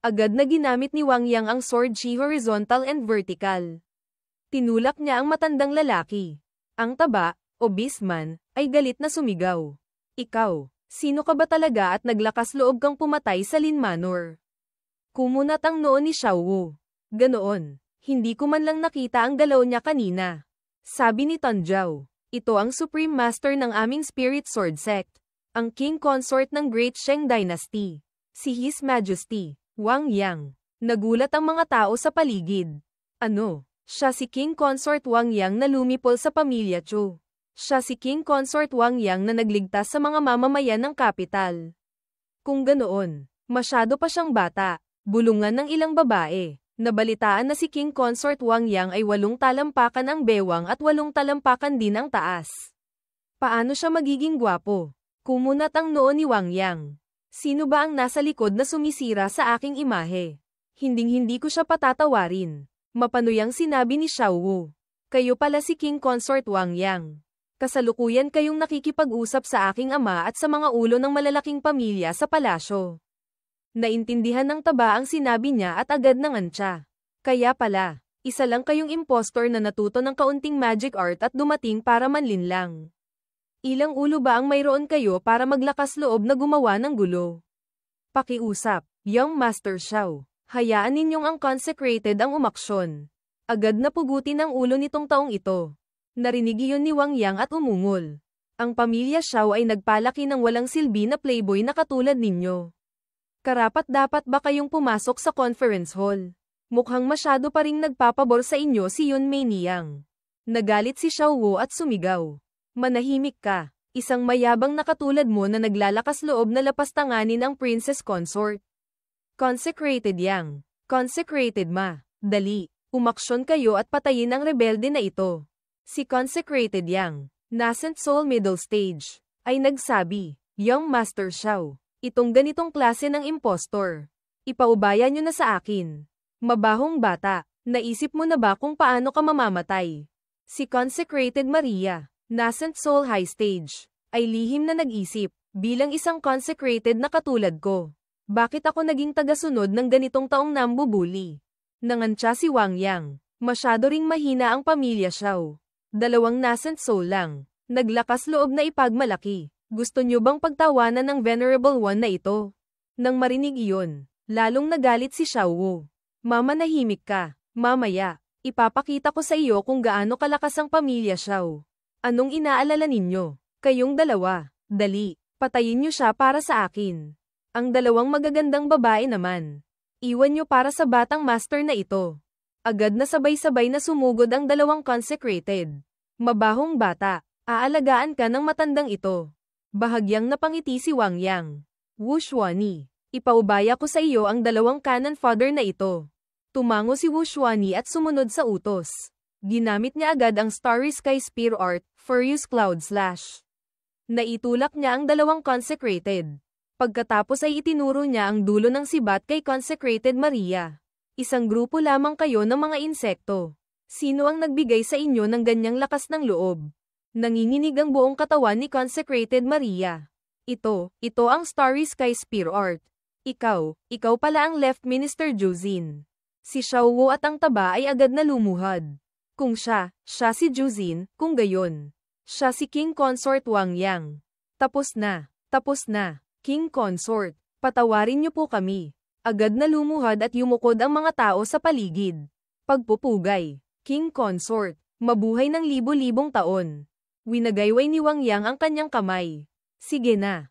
Agad na ginamit ni Wang Yang ang sword chi horizontal and vertical. Tinulak niya ang matandang lalaki. Ang taba, o Beastman, ay galit na sumigaw. Ikaw, sino ka ba talaga at naglakas loob kang pumatay sa Lin Manor? Kumunat ang noo ni Xiao Wu. Ganoon, hindi ko man lang nakita ang galaw niya kanina. Sabi ni Tan Zhao, ito ang Supreme Master ng aming Spirit Sword Sect, ang King Consort ng Great Sheng Dynasty, si His Majesty, Wang Yang. Nagulat ang mga tao sa paligid. Ano? Siya si King Consort Wang Yang na lumipol sa pamilya Chu. Siya si King Consort Wang Yang na nagligtas sa mga mamamayan ng kapital. Kung ganoon, masyado pa siyang bata, bulungan ng ilang babae. Nabalitaan na si King Consort Wang Yang ay 8 talampakan ang bewang at 8 talampakan din ang taas. Paano siya magiging gwapo? Kumunat ang noo ni Wang Yang. Sino ba ang nasa likod na sumisira sa aking imahe? Hinding-hindi ko siya patatawarin. Mapanuyang sinabi ni Xiao Wu. Kayo pala si King Consort Wang Yang. Kasalukuyan kayong nakikipag-usap sa aking ama at sa mga ulo ng malalaking pamilya sa palasyo. Naintindihan ng taba ang sinabi niya at agad nangantya. Kaya pala, isa lang kayong impostor na natuto ng kaunting magic art at dumating para manlinlang. Ilang ulo ba ang mayroon kayo para maglakas loob na gumawa ng gulo? Pakiusap, Young Master Xiao. Hayaan ninyong ang consecrated ang umaksyon. Agad na pugutin ang ulo nitong taong ito. Narinig iyon ni Wang Yang at umungol. Ang pamilya Xiao ay nagpalaki ng walang silbi na playboy na katulad ninyo. Karapat-dapat ba kayong pumasok sa conference hall? Mukhang masyado pa ring nagpapabor sa inyo si Yun Mei Niyang. Nagalit si Xiao Wu at sumigaw. Manahimik ka, isang mayabang na katulad mo na naglalakas loob na lapastanganin ang princess consort. Consecrated Yang. Consecrated Ma. Dali, umaksyon kayo at patayin ang rebelde na ito. Si Consecrated Yang, nascent soul middle stage, ay nagsabi, Young Master Xiao. Itong ganitong klase ng impostor. Ipaubaya nyo na sa akin. Mabahong bata, naisip mo na ba kung paano ka mamamatay? Si Consecrated Maria, nascent soul high stage, ay lihim na nag-isip, bilang isang consecrated na katulad ko. Bakit ako naging tagasunod ng ganitong taong nambubuli? Nangantya si Wang Yang. Masyado ring mahina ang pamilya Xiao. 2 nascent soul lang. Naglakas loob na ipagmalaki. Gusto nyo bang pagtawanan ng Venerable One na ito? Nang marinig iyon, lalong nagalit si Xiao Wu. Mamanahimik ka, mamaya, ipapakita ko sa iyo kung gaano kalakas ang pamilya Xiao. Anong inaalala ninyo? Kayong dalawa, dali, patayin nyo siya para sa akin. Ang 2 magagandang babae naman. Iwan nyo para sa batang master na ito. Agad na sabay-sabay na sumugod ang 2 consecrated. Mabahong bata, aalagaan ka ng matandang ito. Bahagyang napangiti si Wang Yang. Wu Xuani, ipaubaya ko sa iyo ang 2 cannon fodder na ito. Tumango si Wu Xuani at sumunod sa utos. Ginamit niya agad ang Starry Sky Spear Art, Furious Cloud Slash. Naitulak niya ang 2 consecrated. Pagkatapos ay itinuro niya ang dulo ng sibat kay Consecrated Maria. Isang grupo lamang kayo ng mga insekto. Sino ang nagbigay sa inyo ng ganyang lakas ng loob? Nanginginig ang buong katawan ni Consecrated Maria. Ito ang Starry Sky Spear Art. Ikaw pala ang Left Minister Juzin. Si Xiao Wu at ang taba ay agad na lumuhad. Kung siya si Juzin, kung gayon. Siya si King Consort Wang Yang. Tapos na, King Consort, patawarin niyo po kami. Agad na lumuhad at yumukod ang mga tao sa paligid. Pagpupugay, King Consort, mabuhay ng libo-libong taon. Winagayway ni Wang Yang ang kanyang kamay. Sige na,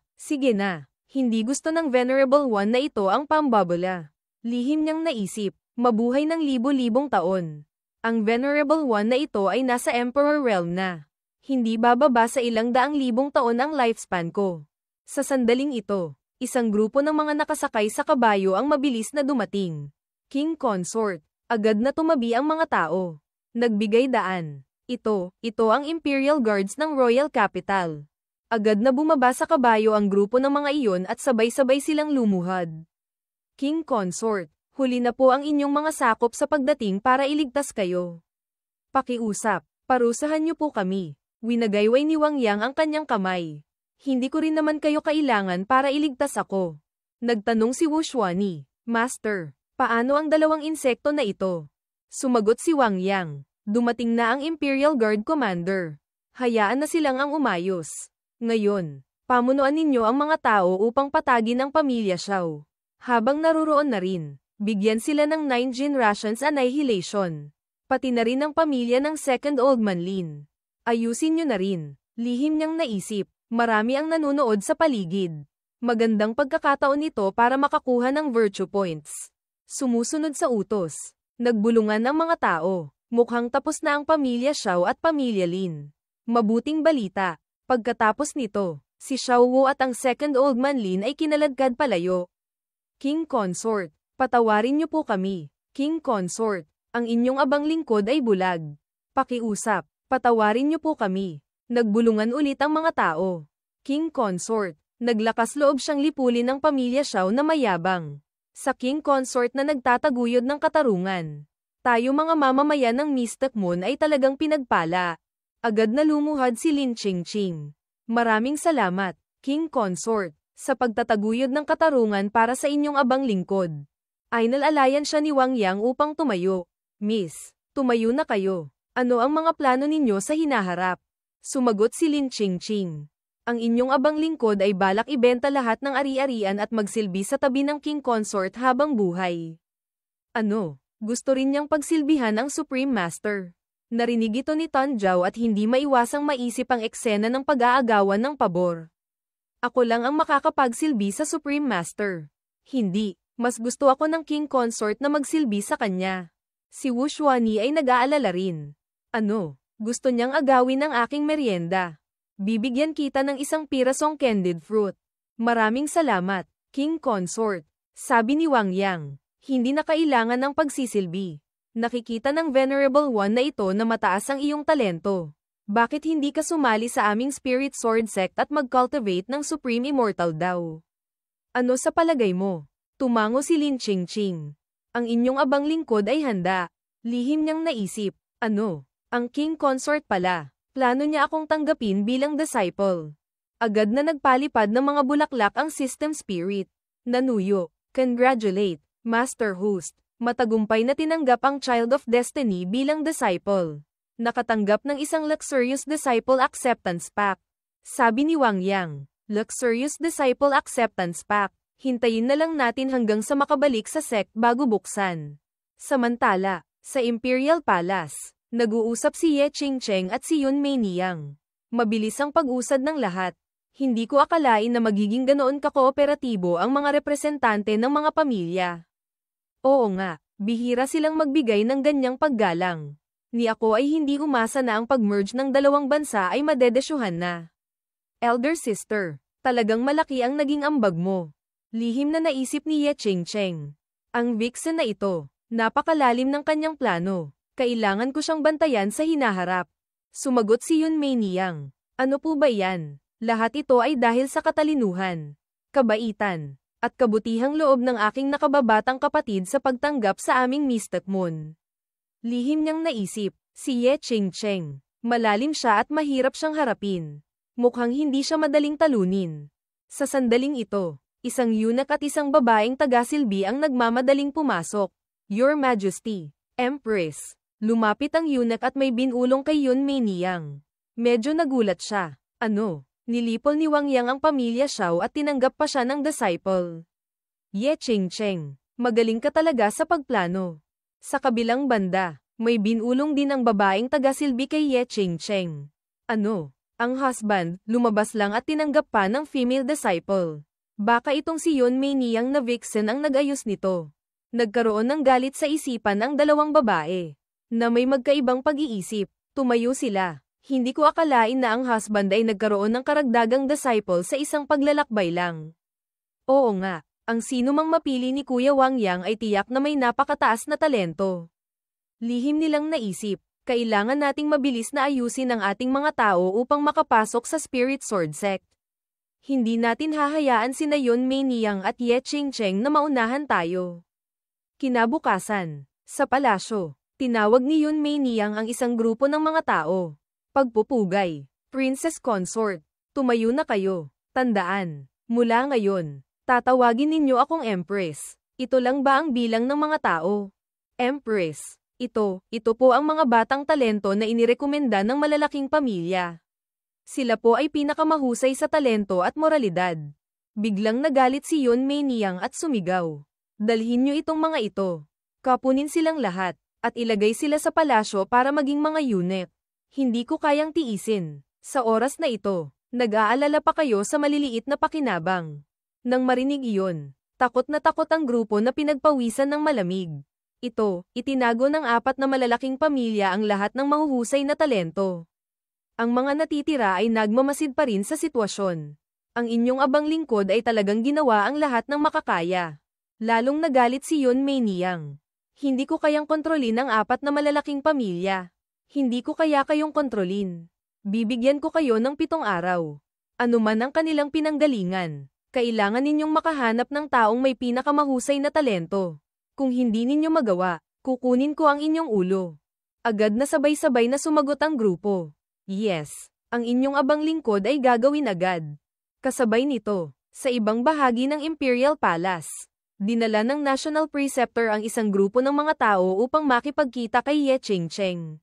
hindi gusto ng Venerable One na ito ang pambabala. Lihim niyang naisip, mabuhay ng libo-libong taon. Ang Venerable One na ito ay nasa Emperor Realm na. Hindi bababa sa ilang 100,000 taon ang lifespan ko. Sa sandaling ito, isang grupo ng mga nakasakay sa kabayo ang mabilis na dumating. King Consort, agad na tumabi ang mga tao. Nagbigay daan. Ito ang Imperial Guards ng Royal Capital. Agad na bumaba sa kabayo ang grupo ng mga iyon at sabay-sabay silang lumuhad. King Consort, huli na po ang inyong mga sakop sa pagdating para iligtas kayo. Pakiusap, parusahan niyo po kami. Winagayway ni Wang Yang ang kanyang kamay. Hindi ko rin naman kayo kailangan para iligtas ako. Nagtanong si Wu Xuani. Master, paano ang dalawang insekto na ito? Sumagot si Wang Yang. Dumating na ang Imperial Guard Commander. Hayaan na silang ang umayos. Ngayon, pamunuan ninyo ang mga tao upang patagin ang pamilya Xiao. Habang naruroon na rin, bigyan sila ng 9 generations annihilation. Pati na rin ang pamilya ng Second Old Man Lin. Ayusin nyo na rin. Lihim niyang naisip, marami ang nanunood sa paligid. Magandang pagkakataon ito para makakuha ng virtue points. Sumusunod sa utos. Nagbulungan ang mga tao. Mukhang tapos na ang pamilya Xiao at pamilya Lin. Mabuting balita. Pagkatapos nito, si Xiao Wu at ang Second Old Man Lin ay kinaladkad palayo. King Consort, patawarin niyo po kami. King Consort, ang inyong abang lingkod ay bulag. Pakiusap, patawarin niyo po kami. Nagbulungan ulit ang mga tao. King Consort, naglakas loob siyang lipulin ang pamilya Xiao na mayabang. Sa King Consort na nagtataguyod ng katarungan. Tayo mga mamamayan ng Mystic Moon ay talagang pinagpala. Agad na lumuhad si Lin Qingqing. Maraming salamat, King Consort, sa pagtataguyod ng katarungan para sa inyong abang lingkod. Ay nalalayan siya ni Wang Yang upang tumayo. Miss, tumayo na kayo. Ano ang mga plano ninyo sa hinaharap? Sumagot si Lin Qingqing. Ang inyong abang lingkod ay balak ibenta lahat ng ari-arian at magsilbi sa tabi ng King Consort habang buhay. Ano? Gusto rin niyang pagsilbihan ang Supreme Master. Narinig ito ni Tan Zhao at hindi maiwasang maisip ang eksena ng pag-aagawan ng pabor. Ako lang ang makakapagsilbi sa Supreme Master. Hindi, mas gusto ako ng King Consort na magsilbi sa kanya. Si Wu Xuanyi ay nag-aalala rin. Ano? Gusto niyang agawin ang aking merienda. Bibigyan kita ng isang pirasong candied fruit. Maraming salamat, King Consort. Sabi ni Wang Yang. Hindi na kailangan ng pagsisilbi. Nakikita ng Venerable One na ito na mataas ang iyong talento. Bakit hindi ka sumali sa aming Spirit Sword Sect at mag-cultivate ng Supreme Immortal daw? Ano sa palagay mo? Tumango si Lin Qingqing. Ang inyong abang lingkod ay handa. Lihim niyang naisip. Ano? Ang King Consort pala. Plano niya akong tanggapin bilang disciple. Agad na nagpalipad ng mga bulaklak ang System Spirit. Nanuyo. Congratulate. Master Host, matagumpay na tinanggap ang Child of Destiny bilang disciple. Nakatanggap ng isang Luxurious Disciple Acceptance Pack. Sabi ni Wang Yang, Luxurious Disciple Acceptance Pack, hintayin na lang natin hanggang sa makabalik sa sect bago buksan. Samantala, sa Imperial Palace, nag-uusap si Ye Qingcheng at si Yun Mei Niyang. Mabilis ang pag-usad ng lahat. Hindi ko akalain na magiging ganoon kakooperatibo ang mga representante ng mga pamilya. Oo nga, bihira silang magbigay ng ganyang paggalang. Ni ako ay hindi umasa na ang pag-merge ng dalawang bansa ay madedesyuhan na. Elder sister, talagang malaki ang naging ambag mo. Lihim na naisip ni Ye Qingcheng. Ang vixen na ito, napakalalim ng kanyang plano. Kailangan ko siyang bantayan sa hinaharap. Sumagot si Yun Mei Niyang. Ano po ba yan? Lahat ito ay dahil sa katalinuhan, kabaitan, at kabutihang loob ng aking nakababatang kapatid sa pagtanggap sa aming Mystic Moon. Lihim niyang naisip, si Ye Qingcheng. Malalim siya at mahirap siyang harapin. Mukhang hindi siya madaling talunin. Sa sandaling ito, isang eunuch at isang babaeng tagasilbi ang nagmamadaling pumasok. Your Majesty, Empress. Lumapit ang eunuch at may binulong kay Yun Mei Niyang. Medyo nagulat siya. Ano? Nilipol ni Wang Yang ang pamilya Xiao at tinanggap pa siya ng disciple. Ye Qingcheng, magaling ka talaga sa pagplano. Sa kabilang banda, may binulong din ang babaeng tagasilbi kay Ye Qingcheng. Ano? Ang husband, lumabas lang at tinanggap pa ng female disciple. Baka itong si Yun Mei Niyang na vixen ang nag-ayos nito. Nagkaroon ng galit sa isipan ang dalawang babae, na may magkaibang pag-iisip. Tumayo sila. Hindi ko akalain na ang husband ay nagkaroon ng karagdagang disciple sa isang paglalakbay lang. Oo nga, ang sino mang mapili ni Kuya Wang Yang ay tiyak na may napakataas na talento. Lihim nilang naisip, kailangan nating mabilis na ayusin ang ating mga tao upang makapasok sa Spirit Sword Sect. Hindi natin hahayaan sina Yun Mei Niyang at Ye Qingcheng na maunahan tayo. Kinabukasan, sa palasyo, tinawag ni Yun Mei Niyang ang isang grupo ng mga tao. Pagpupugay, Princess Consort, tumayo na kayo. Tandaan, mula ngayon, tatawagin ninyo akong Empress. Ito lang ba ang bilang ng mga tao? Empress, ito po ang mga batang talento na inirekomenda ng malalaking pamilya. Sila po ay pinakamahusay sa talento at moralidad. Biglang nagalit si Yun Mei Niyang at sumigaw. Dalhin niyo itong mga ito. Kapunin silang lahat, at ilagay sila sa palasyo para maging mga unit. Hindi ko kayang tiisin. Sa oras na ito, nag-aalala pa kayo sa maliliit na pakinabang. Nang marinig iyon, takot na takot ang grupo na pinagpawisan ng malamig. Itinago ng 4 na malalaking pamilya ang lahat ng mahuhusay na talento. Ang mga natitira ay nagmamasid pa rin sa sitwasyon. Ang inyong abang lingkod ay talagang ginawa ang lahat ng makakaya. Lalong nagalit si Yun Mei Niyang. Hindi ko kayang kontrolin ang 4 na malalaking pamilya. Hindi ko kaya kayong kontrolin. Bibigyan ko kayo ng 7 araw. Ano man ang kanilang pinanggalingan, kailangan ninyong makahanap ng taong may pinakamahusay na talento. Kung hindi ninyo magawa, kukunin ko ang inyong ulo. Agad na sabay-sabay na sumagot ang grupo. Yes, ang inyong abang lingkod ay gagawin agad. Kasabay nito, sa ibang bahagi ng Imperial Palace, dinala ng National Preceptor ang isang grupo ng mga tao upang makipagkita kay Ye Chingcheng.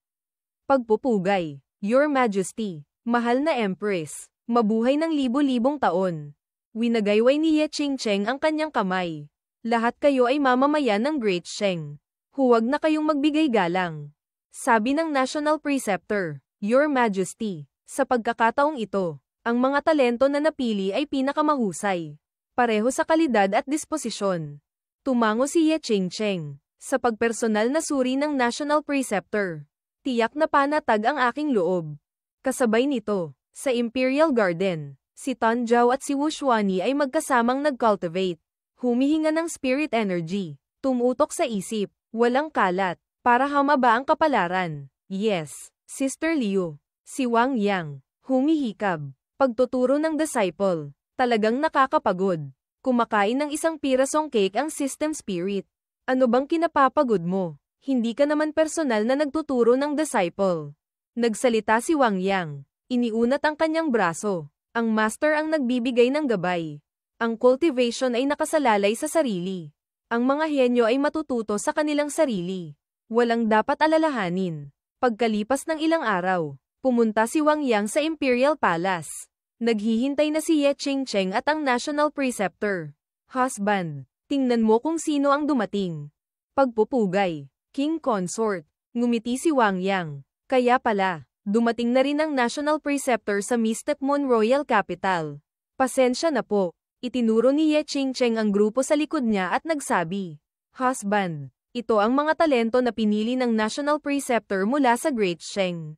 Pagpupugay, Your Majesty, mahal na Empress, mabuhay ng libo-libong taon. Winagayway ni Ye Chingcheng ang kanyang kamay. Lahat kayo ay mamamayan ng Great Sheng. Huwag na kayong magbigay galang. Sabi ng National Preceptor, Your Majesty, sa pagkakataong ito, ang mga talento na napili ay pinakamahusay. Pareho sa kalidad at disposisyon. Tumango si Ye Chingcheng, sa pagpersonal na suri ng National Preceptor. Tiyak na panatag ang aking loob. Kasabay nito, sa Imperial Garden, si Tan Zhao at si Wu Xuanyi ay magkasamang nag-cultivate. Humihinga ng spirit energy, tumutok sa isip, walang kalat, para humaba ang kapalaran. Yes, Sister Liu, si Wang Yang, humihikab. Pagtuturo ng disciple, talagang nakakapagod. Kumakain ng isang pirasong cake ang system spirit. Ano bang kinapapagod mo? Hindi ka naman personal na nagtuturo ng disciple. Nagsalita si Wang Yang, iniunat ang kanyang braso. Ang master ang nagbibigay ng gabay. Ang cultivation ay nakasalalay sa sarili. Ang mga henyo ay matututo sa kanilang sarili. Walang dapat alalahanin. Pagkalipas ng ilang araw, pumunta si Wang Yang sa Imperial Palace. Naghihintay na si Ye Chingcheng at ang National Preceptor. Husband, tingnan mo kung sino ang dumating. Pagpupugay, King Consort, ngumiti si Wang Yang. Kaya pala, dumating na rin ang National Preceptor sa Mystic Moon Royal Capital. Pasensya na po. Itinuro ni Ye Chingcheng ang grupo sa likod niya at nagsabi, Husband, ito ang mga talento na pinili ng National Preceptor mula sa Great Sheng.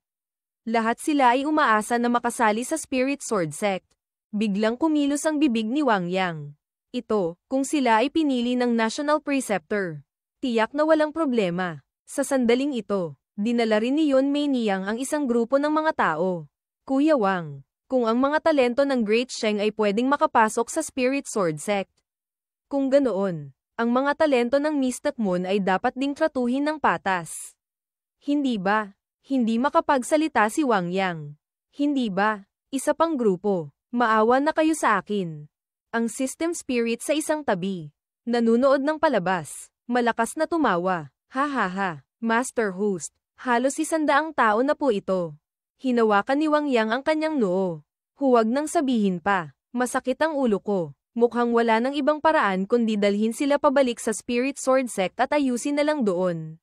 Lahat sila ay umaasa na makasali sa Spirit Sword Sect. Biglang kumilos ang bibig ni Wang Yang. Kung sila ay pinili ng National Preceptor. Tiyak na walang problema. Sa sandaling ito, dinala rin ni Yun Mei Niyang ang isang grupo ng mga tao. Kuya Wang, kung ang mga talento ng Great Sheng ay pwedeng makapasok sa Spirit Sword Sect. Kung ganoon, ang mga talento ng Mystic Moon ay dapat ding tratuhin ng patas. Hindi ba? Hindi makapagsalita si Wang Yang. Hindi ba? Isa pang grupo, maawa na kayo sa akin. Ang System Spirit sa isang tabi. Nanunood ng palabas, malakas na tumawa. Ha ha ha, Master Host, halos 100 tao na po ito. Hinawakan ni Wang Yang ang kanyang noo. Huwag nang sabihin pa, masakit ang ulo ko. Mukhang wala ng ibang paraan kundi dalhin sila pabalik sa Spirit Sword Sect at ayusin na lang doon.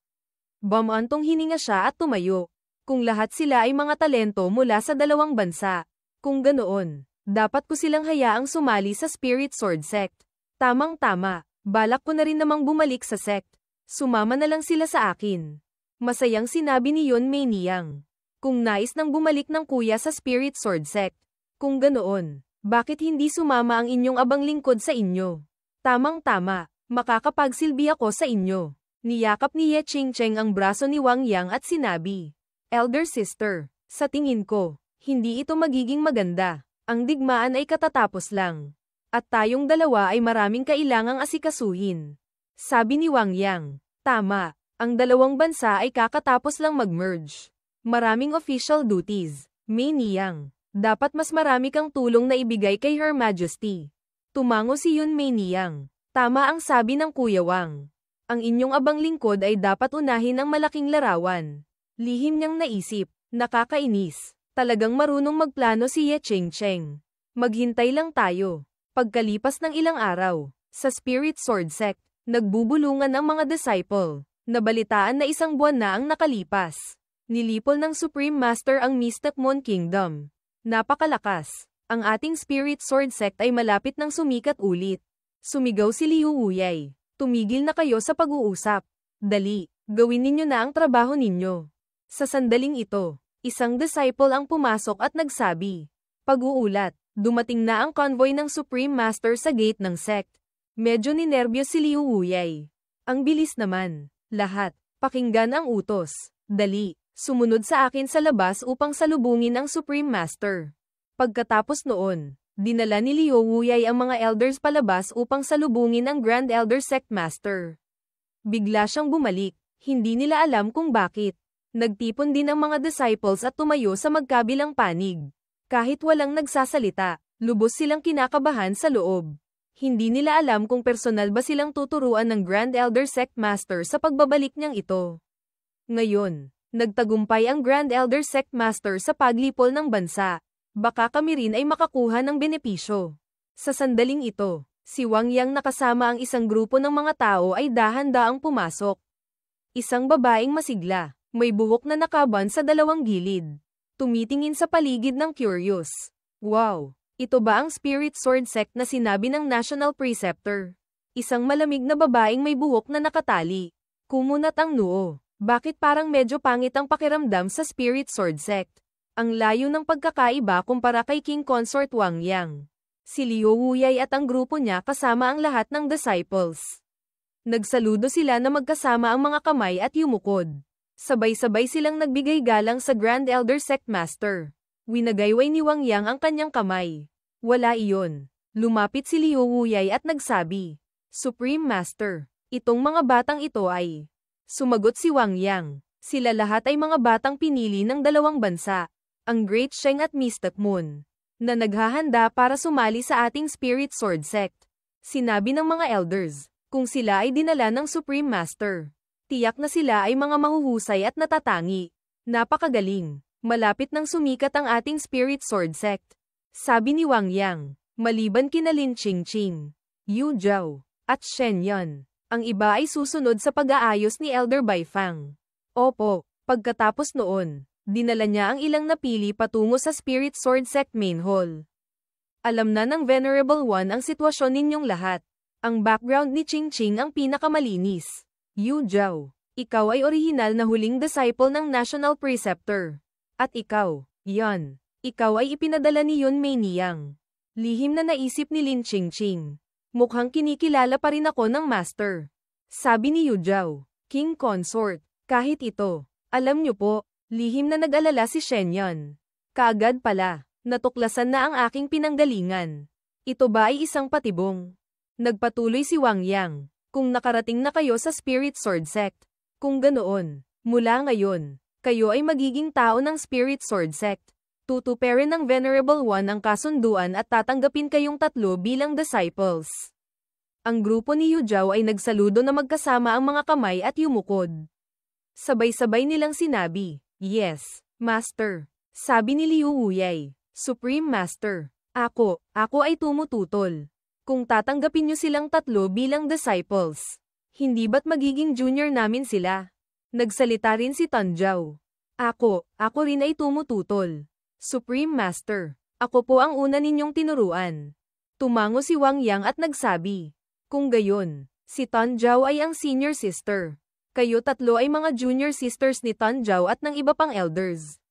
Bumantong hininga siya at tumayo. Kung lahat sila ay mga talento mula sa 2 bansa. Kung ganoon, dapat ko silang hayaang sumali sa Spirit Sword Sect. Tamang-tama, balak ko na rin namang bumalik sa sect. Sumama na lang sila sa akin. Masayang sinabi ni Yun Mei Niyang. Kung nais nang bumalik ng kuya sa Spirit Sword Sect. Kung ganoon, bakit hindi sumama ang inyong abang lingkod sa inyo? Tamang-tama, makakapagsilbi ako sa inyo. Niyakap ni Ye Chingcheng ang braso ni Wang Yang at sinabi, Elder Sister, sa tingin ko, hindi ito magiging maganda. Ang digmaan ay katatapos lang. At tayong dalawa ay maraming kailangang asikasuhin. Sabi ni Wang Yang, tama, ang 2 bansa ay kakatapos lang mag-merge. Maraming official duties, Mei Niyang. Dapat mas marami kang tulong na ibigay kay Her Majesty. Tumango si Yun Mei Niyang. Tama ang sabi ng Kuya Wang. Ang inyong abang lingkod ay dapat unahin ng malaking larawan. Lihim niyang naisip, nakakainis. Talagang marunong magplano si Ye Cheng-cheng. Maghintay lang tayo. Pagkalipas ng ilang araw, sa Spirit Sword Sect, nagbubulungan ang mga disciple. Nabalitaan na isang buwan na ang nakalipas. Nilipol ng Supreme Master ang Mystic Moon Kingdom. Napakalakas. Ang ating Spirit Sword Sect ay malapit ng sumikat ulit. Sumigaw si Liu Wuyai. Tumigil na kayo sa pag-uusap. Dali, gawin ninyo na ang trabaho ninyo. Sa sandaling ito, isang disciple ang pumasok at nagsabi. Pag-uulat, dumating na ang convoy ng Supreme Master sa gate ng sect. Medyo ninerbiyos si Liu Wuyai. Ang bilis naman. Lahat, pakinggan ang utos. Dali, sumunod sa akin sa labas upang salubungin ang Supreme Master. Pagkatapos noon, dinala ni Liu Wuyai ang mga elders palabas upang salubungin ang Grand Elder Sect Master. Bigla siyang bumalik, hindi nila alam kung bakit. Nagtipon din ang mga disciples at tumayo sa magkabilang panig. Kahit walang nagsasalita, lubos silang kinakabahan sa loob. Hindi nila alam kung personal ba silang tuturuan ng Grand Elder Sect Master sa pagbabalik niyang ito. Ngayon, nagtagumpay ang Grand Elder Sect Master sa paglipol ng bansa. Baka kami rin ay makakuha ng benepisyo. Sa sandaling ito, si Wang Yang nakasama ang isang grupo ng mga tao ay dahan-daang pumasok. Isang babaeng masigla, may buhok na nakaban sa dalawang gilid. Tumitingin sa paligid ng curious. Wow! Ito ba ang Spirit Sword Sect na sinabi ng National Preceptor? Isang malamig na babaeng may buhok na nakatali. Kumunat ang noo. Bakit parang medyo pangit ang pakiramdam sa Spirit Sword Sect? Ang layo ng pagkakaiba kumpara kay King Consort Wang Yang. Si Liu Wuyai at ang grupo niya kasama ang lahat ng disciples. Nagsaludo sila na magkasama ang mga kamay at yumukod. Sabay-sabay silang nagbigay galang sa Grand Elder Sect Master. Winagayway ni Wang Yang ang kanyang kamay. Wala iyon. Lumapit si Liu Wuyai at nagsabi, Supreme Master, itong mga batang ito ay... Sumagot si Wang Yang. Sila lahat ay mga batang pinili ng dalawang bansa. Ang Great Sheng at Mystic Moon, na naghahanda para sumali sa ating Spirit Sword Sect. Sinabi ng mga elders, kung sila ay dinala ng Supreme Master, tiyak na sila ay mga mahuhusay at natatangi. Napakagaling, malapit nang sumikat ang ating Spirit Sword Sect. Sabi ni Wang Yang, maliban kina Lin Qingqing, Yu Zhao, at Shen Yun, ang iba ay susunod sa pag-aayos ni Elder Baifang. Opo, pagkatapos noon, dinala niya ang ilang napili patungo sa Spirit Sword Sect Main Hall. Alam na ng Venerable One ang sitwasyon ninyong lahat. Ang background ni Qingqing ang pinakamalinis. Yu Zhao, ikaw ay orihinal na huling disciple ng National Preceptor. At ikaw, Yun, ikaw ay ipinadala ni Yun Mei Niyang. Lihim na naisip ni Lin Qingqing. Mukhang kinikilala pa rin ako ng Master. Sabi ni Yu Zhao, King Consort, kahit ito, alam niyo po, lihim na nag-alala si Shen Yun. Kaagad pala, natuklasan na ang aking pinanggalingan. Ito ba ay isang patibong? Nagpatuloy si Wang Yang. Kung nakarating na kayo sa Spirit Sword Sect, kung ganoon, mula ngayon, kayo ay magiging tao ng Spirit Sword Sect. Tutuparin ng Venerable One ang kasunduan at tatanggapin kayong tatlo bilang disciples. Ang grupo ni Yu Zhao ay nagsaludo na magkasama ang mga kamay at yumukod. Sabay-sabay nilang sinabi, Yes, Master. Sabi ni Liu Wuyai, Supreme Master, ako ay tumututol. Kung tatanggapin niyo silang tatlo bilang disciples, hindi ba't magiging junior namin sila? Nagsalita rin si Tan Zhao. Ako rin ay tumututol. Supreme Master, ako po ang una ninyong tinuruan. Tumango si Wang Yang at nagsabi, kung gayon, si Tan Zhao ay ang senior sister. Kayo tatlo ay mga junior sisters ni Tan Zhao at ng iba pang elders.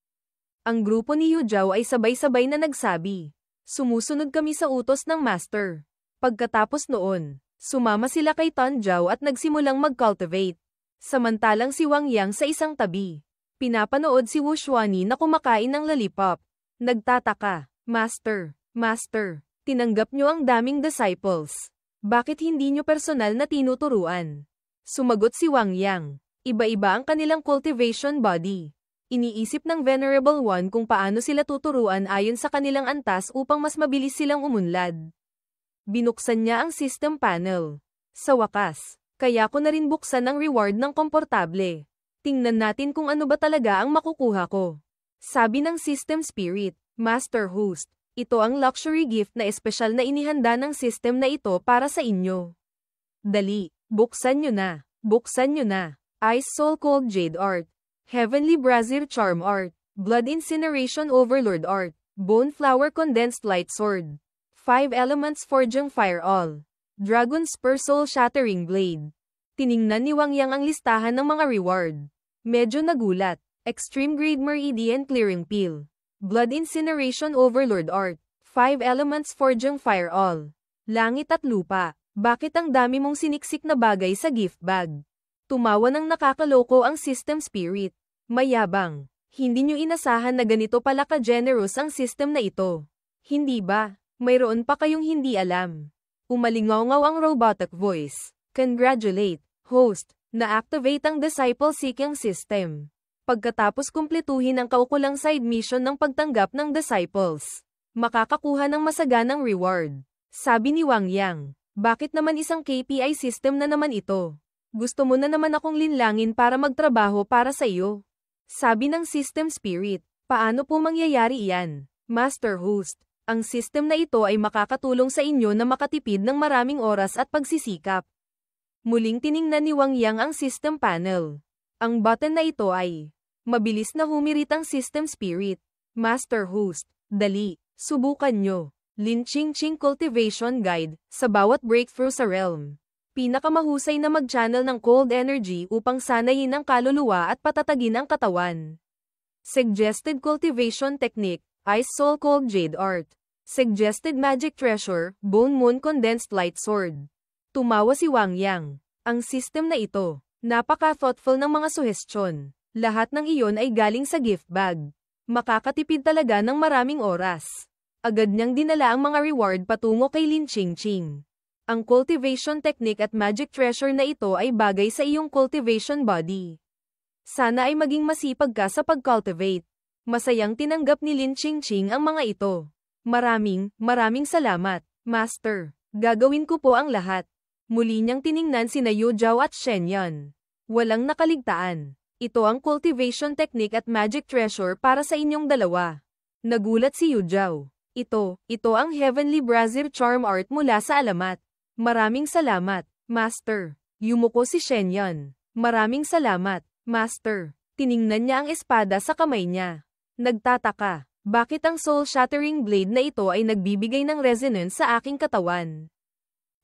Ang grupo ni Yu Zhao ay sabay-sabay na nagsabi, sumusunod kami sa utos ng Master. Pagkatapos noon, sumama sila kay Tan Zhao at nagsimulang mag-cultivate. Samantalang si Wang Yang sa isang tabi, pinapanood si Wu Xuani na kumakain ng lollipop. Nagtataka, Master, tinanggap niyo ang daming disciples. Bakit hindi niyo personal na tinuturuan? Sumagot si Wang Yang, iba-iba ang kanilang cultivation body. Iniisip ng Venerable One kung paano sila tuturuan ayon sa kanilang antas upang mas mabilis silang umunlad. Binuksan niya ang system panel. Sa wakas, kaya ko na rin buksan ang reward ng komportable. Tingnan natin kung ano ba talaga ang makukuha ko. Sabi ng System Spirit, Master Host, ito ang luxury gift na espesyal na inihanda ng system na ito para sa inyo. Dali, buksan nyo na. Buksan nyo na. Ice Soul Cold Jade Art, Heavenly Brazier Charm Art, Blood Incineration Overlord Art, Bone Flower Condensed Light Sword, 5 Elements Forging Fire All, Dragon Spur Soul Shattering Blade. Tiningnan ni Wang Yang ang listahan ng mga reward. Medyo nagulat. Extreme Grade Meridian Clearing Peel, Blood Incineration Overlord Art, 5 Elements Forging Fire All, Langit at Lupa. Bakit ang dami mong siniksik na bagay sa gift bag? Tumawa ng nakakaloko ang System Spirit. Mayabang. Hindi nyo inasahan na ganito pala ka-generous ang system na ito. Hindi ba? Mayroon pa kayong hindi alam. Umalingaw-ngaw ang robotic voice. Congratulate, host, na-activate ang Disciple Seeking System. Pagkatapos kumpletuhin ang kaukulang side mission ng pagtanggap ng disciples, makakakuha ng masaganang reward. Sabi ni Wang Yang, bakit naman isang KPI system na naman ito? Gusto mo na naman akong linlangin para magtrabaho para sa iyo. Sabi ng System Spirit, paano po mangyayari iyan? Master Host, ang system na ito ay makakatulong sa inyo na makatipid ng maraming oras at pagsisikap. Muling tiningnan ni Wang Yang ang system panel. Ang button na ito ay mabilis na humirit ang System Spirit. Master Host, dali, subukan nyo. Lin Ching Cultivation Guide, sa bawat breakthrough sa realm. Pinakamahusay na mag-channel ng cold energy upang sanayin ang kaluluwa at patatagin ang katawan. Suggested Cultivation Technique, Ice Soul Cold Jade Art. Suggested Magic Treasure, Bone Moon Condensed Light Sword. Tumawa si Wang Yang. Ang system na ito, napaka-thoughtful ng mga suhestyon. Lahat ng iyon ay galing sa gift bag. Makakatipid talaga ng maraming oras. Agad niyang dinala ang mga reward patungo kay Lin Ching. Ang cultivation technique at magic treasure na ito ay bagay sa iyong cultivation body. Sana ay maging masipag ka sa pag-cultivate. Masayang tinanggap ni Lin Ching ang mga ito. Maraming salamat, Master. Gagawin ko po ang lahat. Muli niyang tiningnan sina Yu Zhao at Shen Yan. Walang nakaligtaan. Ito ang cultivation technique at magic treasure para sa inyong dalawa. Nagulat si Yu Zhao. Ito ang Heavenly Brazier Charm Art mula sa alamat. Maraming salamat, Master. Yumuko si Shen Yan. Maraming salamat, Master. Tiningnan niya ang espada sa kamay niya. Nagtataka, bakit ang soul-shattering blade na ito ay nagbibigay ng resonance sa aking katawan?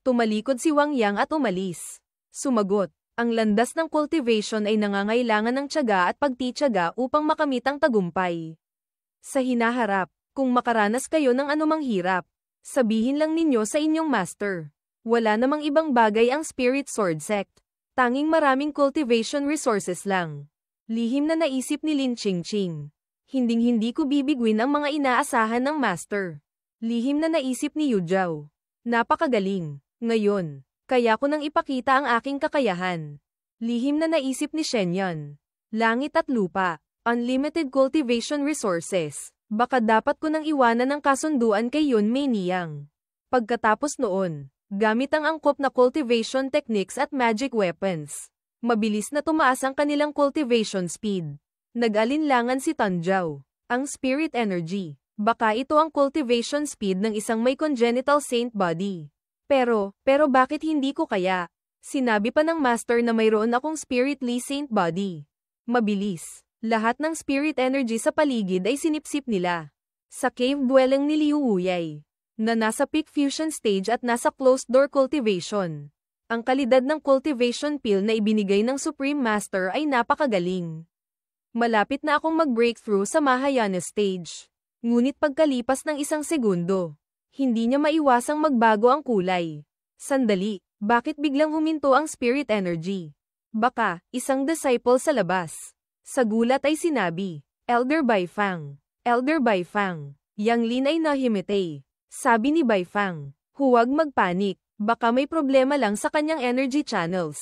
Tumalikod si Wang Yang at umalis. Sumagot. Ang landas ng cultivation ay nangangailangan ng tiyaga at pagtitiyaga upang makamit ang tagumpay. Sa hinaharap, kung makaranas kayo ng anumang hirap, sabihin lang ninyo sa inyong master. Wala namang ibang bagay ang Spirit Sword Sect. Tanging maraming cultivation resources lang. Lihim na naisip ni Lin Ching. Hinding-hindi ko bibigwin ang mga inaasahan ng master. Lihim na naisip ni Yu Zhao. Napakagaling. Ngayon, kaya ko nang ipakita ang aking kakayahan. Lihim na naisip ni Shen Yan. Langit at lupa, unlimited cultivation resources. Baka dapat ko nang iwanan ang kasunduan kay Yun Mei Niyang. Pagkatapos noon, gamit ang angkop na cultivation techniques at magic weapons, mabilis na tumaas ang kanilang cultivation speed. Nag-alinlangan si Tan Zhao. Ang spirit energy. Baka ito ang cultivation speed ng isang may congenital saint body. Pero bakit hindi ko kaya? Sinabi pa ng master na mayroon akong spiritly saint body. Mabilis. Lahat ng spirit energy sa paligid ay sinipsip nila. Sa cave dwelling ni Liu Wuyai, na nasa peak fusion stage at nasa closed door cultivation. Ang kalidad ng cultivation pill na ibinigay ng Supreme Master ay napakagaling. Malapit na akong mag-breakthrough sa Mahayana stage. Ngunit pagkalipas ng isang segundo, hindi niya maiwasang magbago ang kulay. Sandali, bakit biglang huminto ang spirit energy? Baka, isang disciple sa labas. Sa gulat ay sinabi, Elder Bai Fang. Elder Bai Fang. Yang Lin ay nahimite. Sabi ni Bai Fang, huwag magpanik, baka may problema lang sa kanyang energy channels.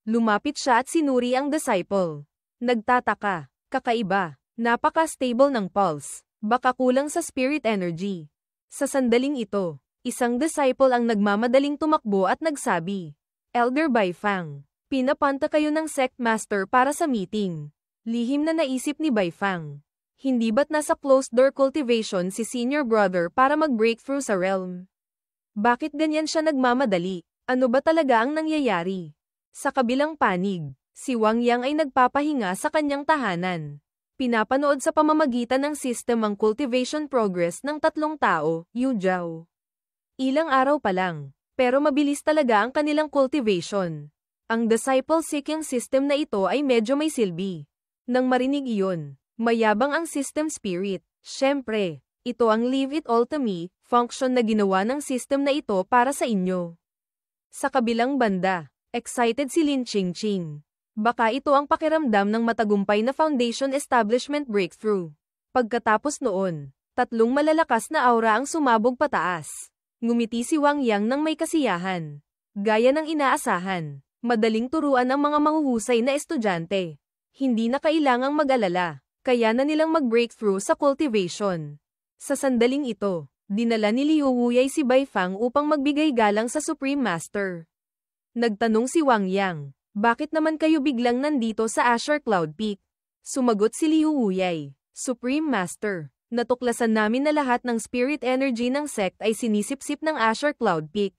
Lumapit siya at sinuri ang disciple. Nagtataka, kakaiba, napaka-stable ng pulse, baka kulang sa spirit energy. Sa sandaling ito, isang disciple ang nagmamadaling tumakbo at nagsabi, Elder Baifang, pinapunta kayo ng sect master para sa meeting. Lihim na naisip ni Baifang. Hindi ba't nasa closed-door cultivation si senior brother para mag-breakthrough sa realm? Bakit ganyan siya nagmamadali? Ano ba talaga ang nangyayari? Sa kabilang panig, si Wang Yang ay nagpapahinga sa kanyang tahanan. Pinapanood sa pamamagitan ng system ang cultivation progress ng tatlong tao, Yu Zhao. Ilang araw pa lang, pero mabilis talaga ang kanilang cultivation. Ang disciple-seeking system na ito ay medyo may silbi. Nang marinig iyon, mayabang ang system spirit. Syempre, ito ang leave it all to me, function na ginawa ng system na ito para sa inyo. Sa kabilang banda, excited si Lin Qingqing. Baka ito ang pakiramdam ng matagumpay na foundation establishment breakthrough. Pagkatapos noon, tatlong malalakas na aura ang sumabog pataas. Ngumiti si Wang Yang ng may kasiyahan. Gaya ng inaasahan, madaling turuan ang mga mahuhusay na estudyante. Hindi na kailangang mag-alala, kaya na nilang mag-breakthrough sa cultivation. Sa sandaling ito, dinala ni Liu Wuyai si Baifang upang magbigay galang sa Supreme Master. Nagtanong si Wang Yang, bakit naman kayo biglang nandito sa Azure Cloud Peak? Sumagot si Liu Wuyai, Supreme Master, natuklasan namin na lahat ng spirit energy ng sect ay sinisipsip ng Azure Cloud Peak.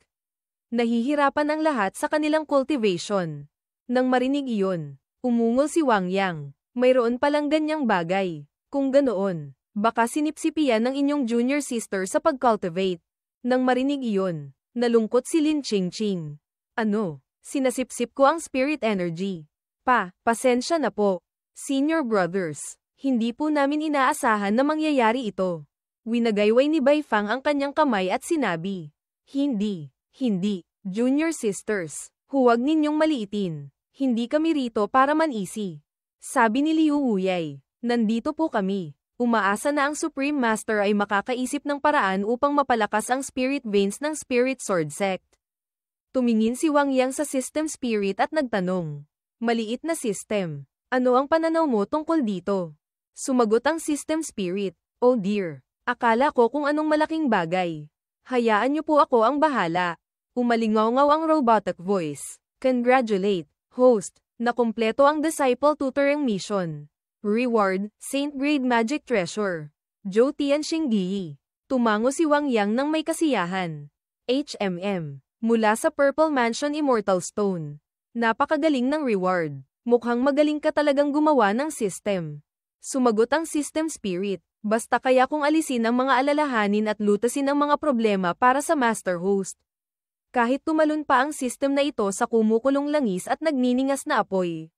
Nahihirapan ang lahat sa kanilang cultivation. Nang marinig iyon, umungol si Wang Yang, mayroon palang ganyang bagay. Kung ganoon, baka sinipsipian ng inyong junior sister sa pag-cultivate. Nang marinig iyon, nalungkot si Lin Qingqing. Ano? Sinasipsip ko ang spirit energy. Pasensya na po. Senior brothers, hindi po namin inaasahan na mangyayari ito. Winagayway ni Baifang ang kanyang kamay at sinabi, Hindi, junior sisters, huwag ninyong maliitin. Hindi kami rito para manisi. Sabi ni Liu Wuyai, nandito po kami. Umaasa na ang Supreme Master ay makakaisip ng paraan upang mapalakas ang spirit veins ng Spirit Sword Sect. Tumingin si Wang Yang sa system spirit at nagtanong, maliit na system, ano ang pananaw mo tungkol dito? Sumagot ang system spirit, oh dear, akala ko kung anong malaking bagay. Hayaan niyo po ako ang bahala. Umalingaw-ngaw ang robotic voice. Congratulate, host, nakumpleto ang disciple tutoring mission. Reward, Saint Grade Magic Treasure. Zhou Tianxingyi. Tumango si Wang Yang ng may kasiyahan. HMM. Mula sa Purple Mansion Immortal Stone. Napakagaling ng reward. Mukhang magaling ka talagang gumawa ng system. Sumagot ang system spirit. Basta kaya kung alisin ang mga alalahanin at lutasin ang mga problema para sa master host. Kahit tumalon pa ang system na ito sa kumukulong langis at nagniningas na apoy.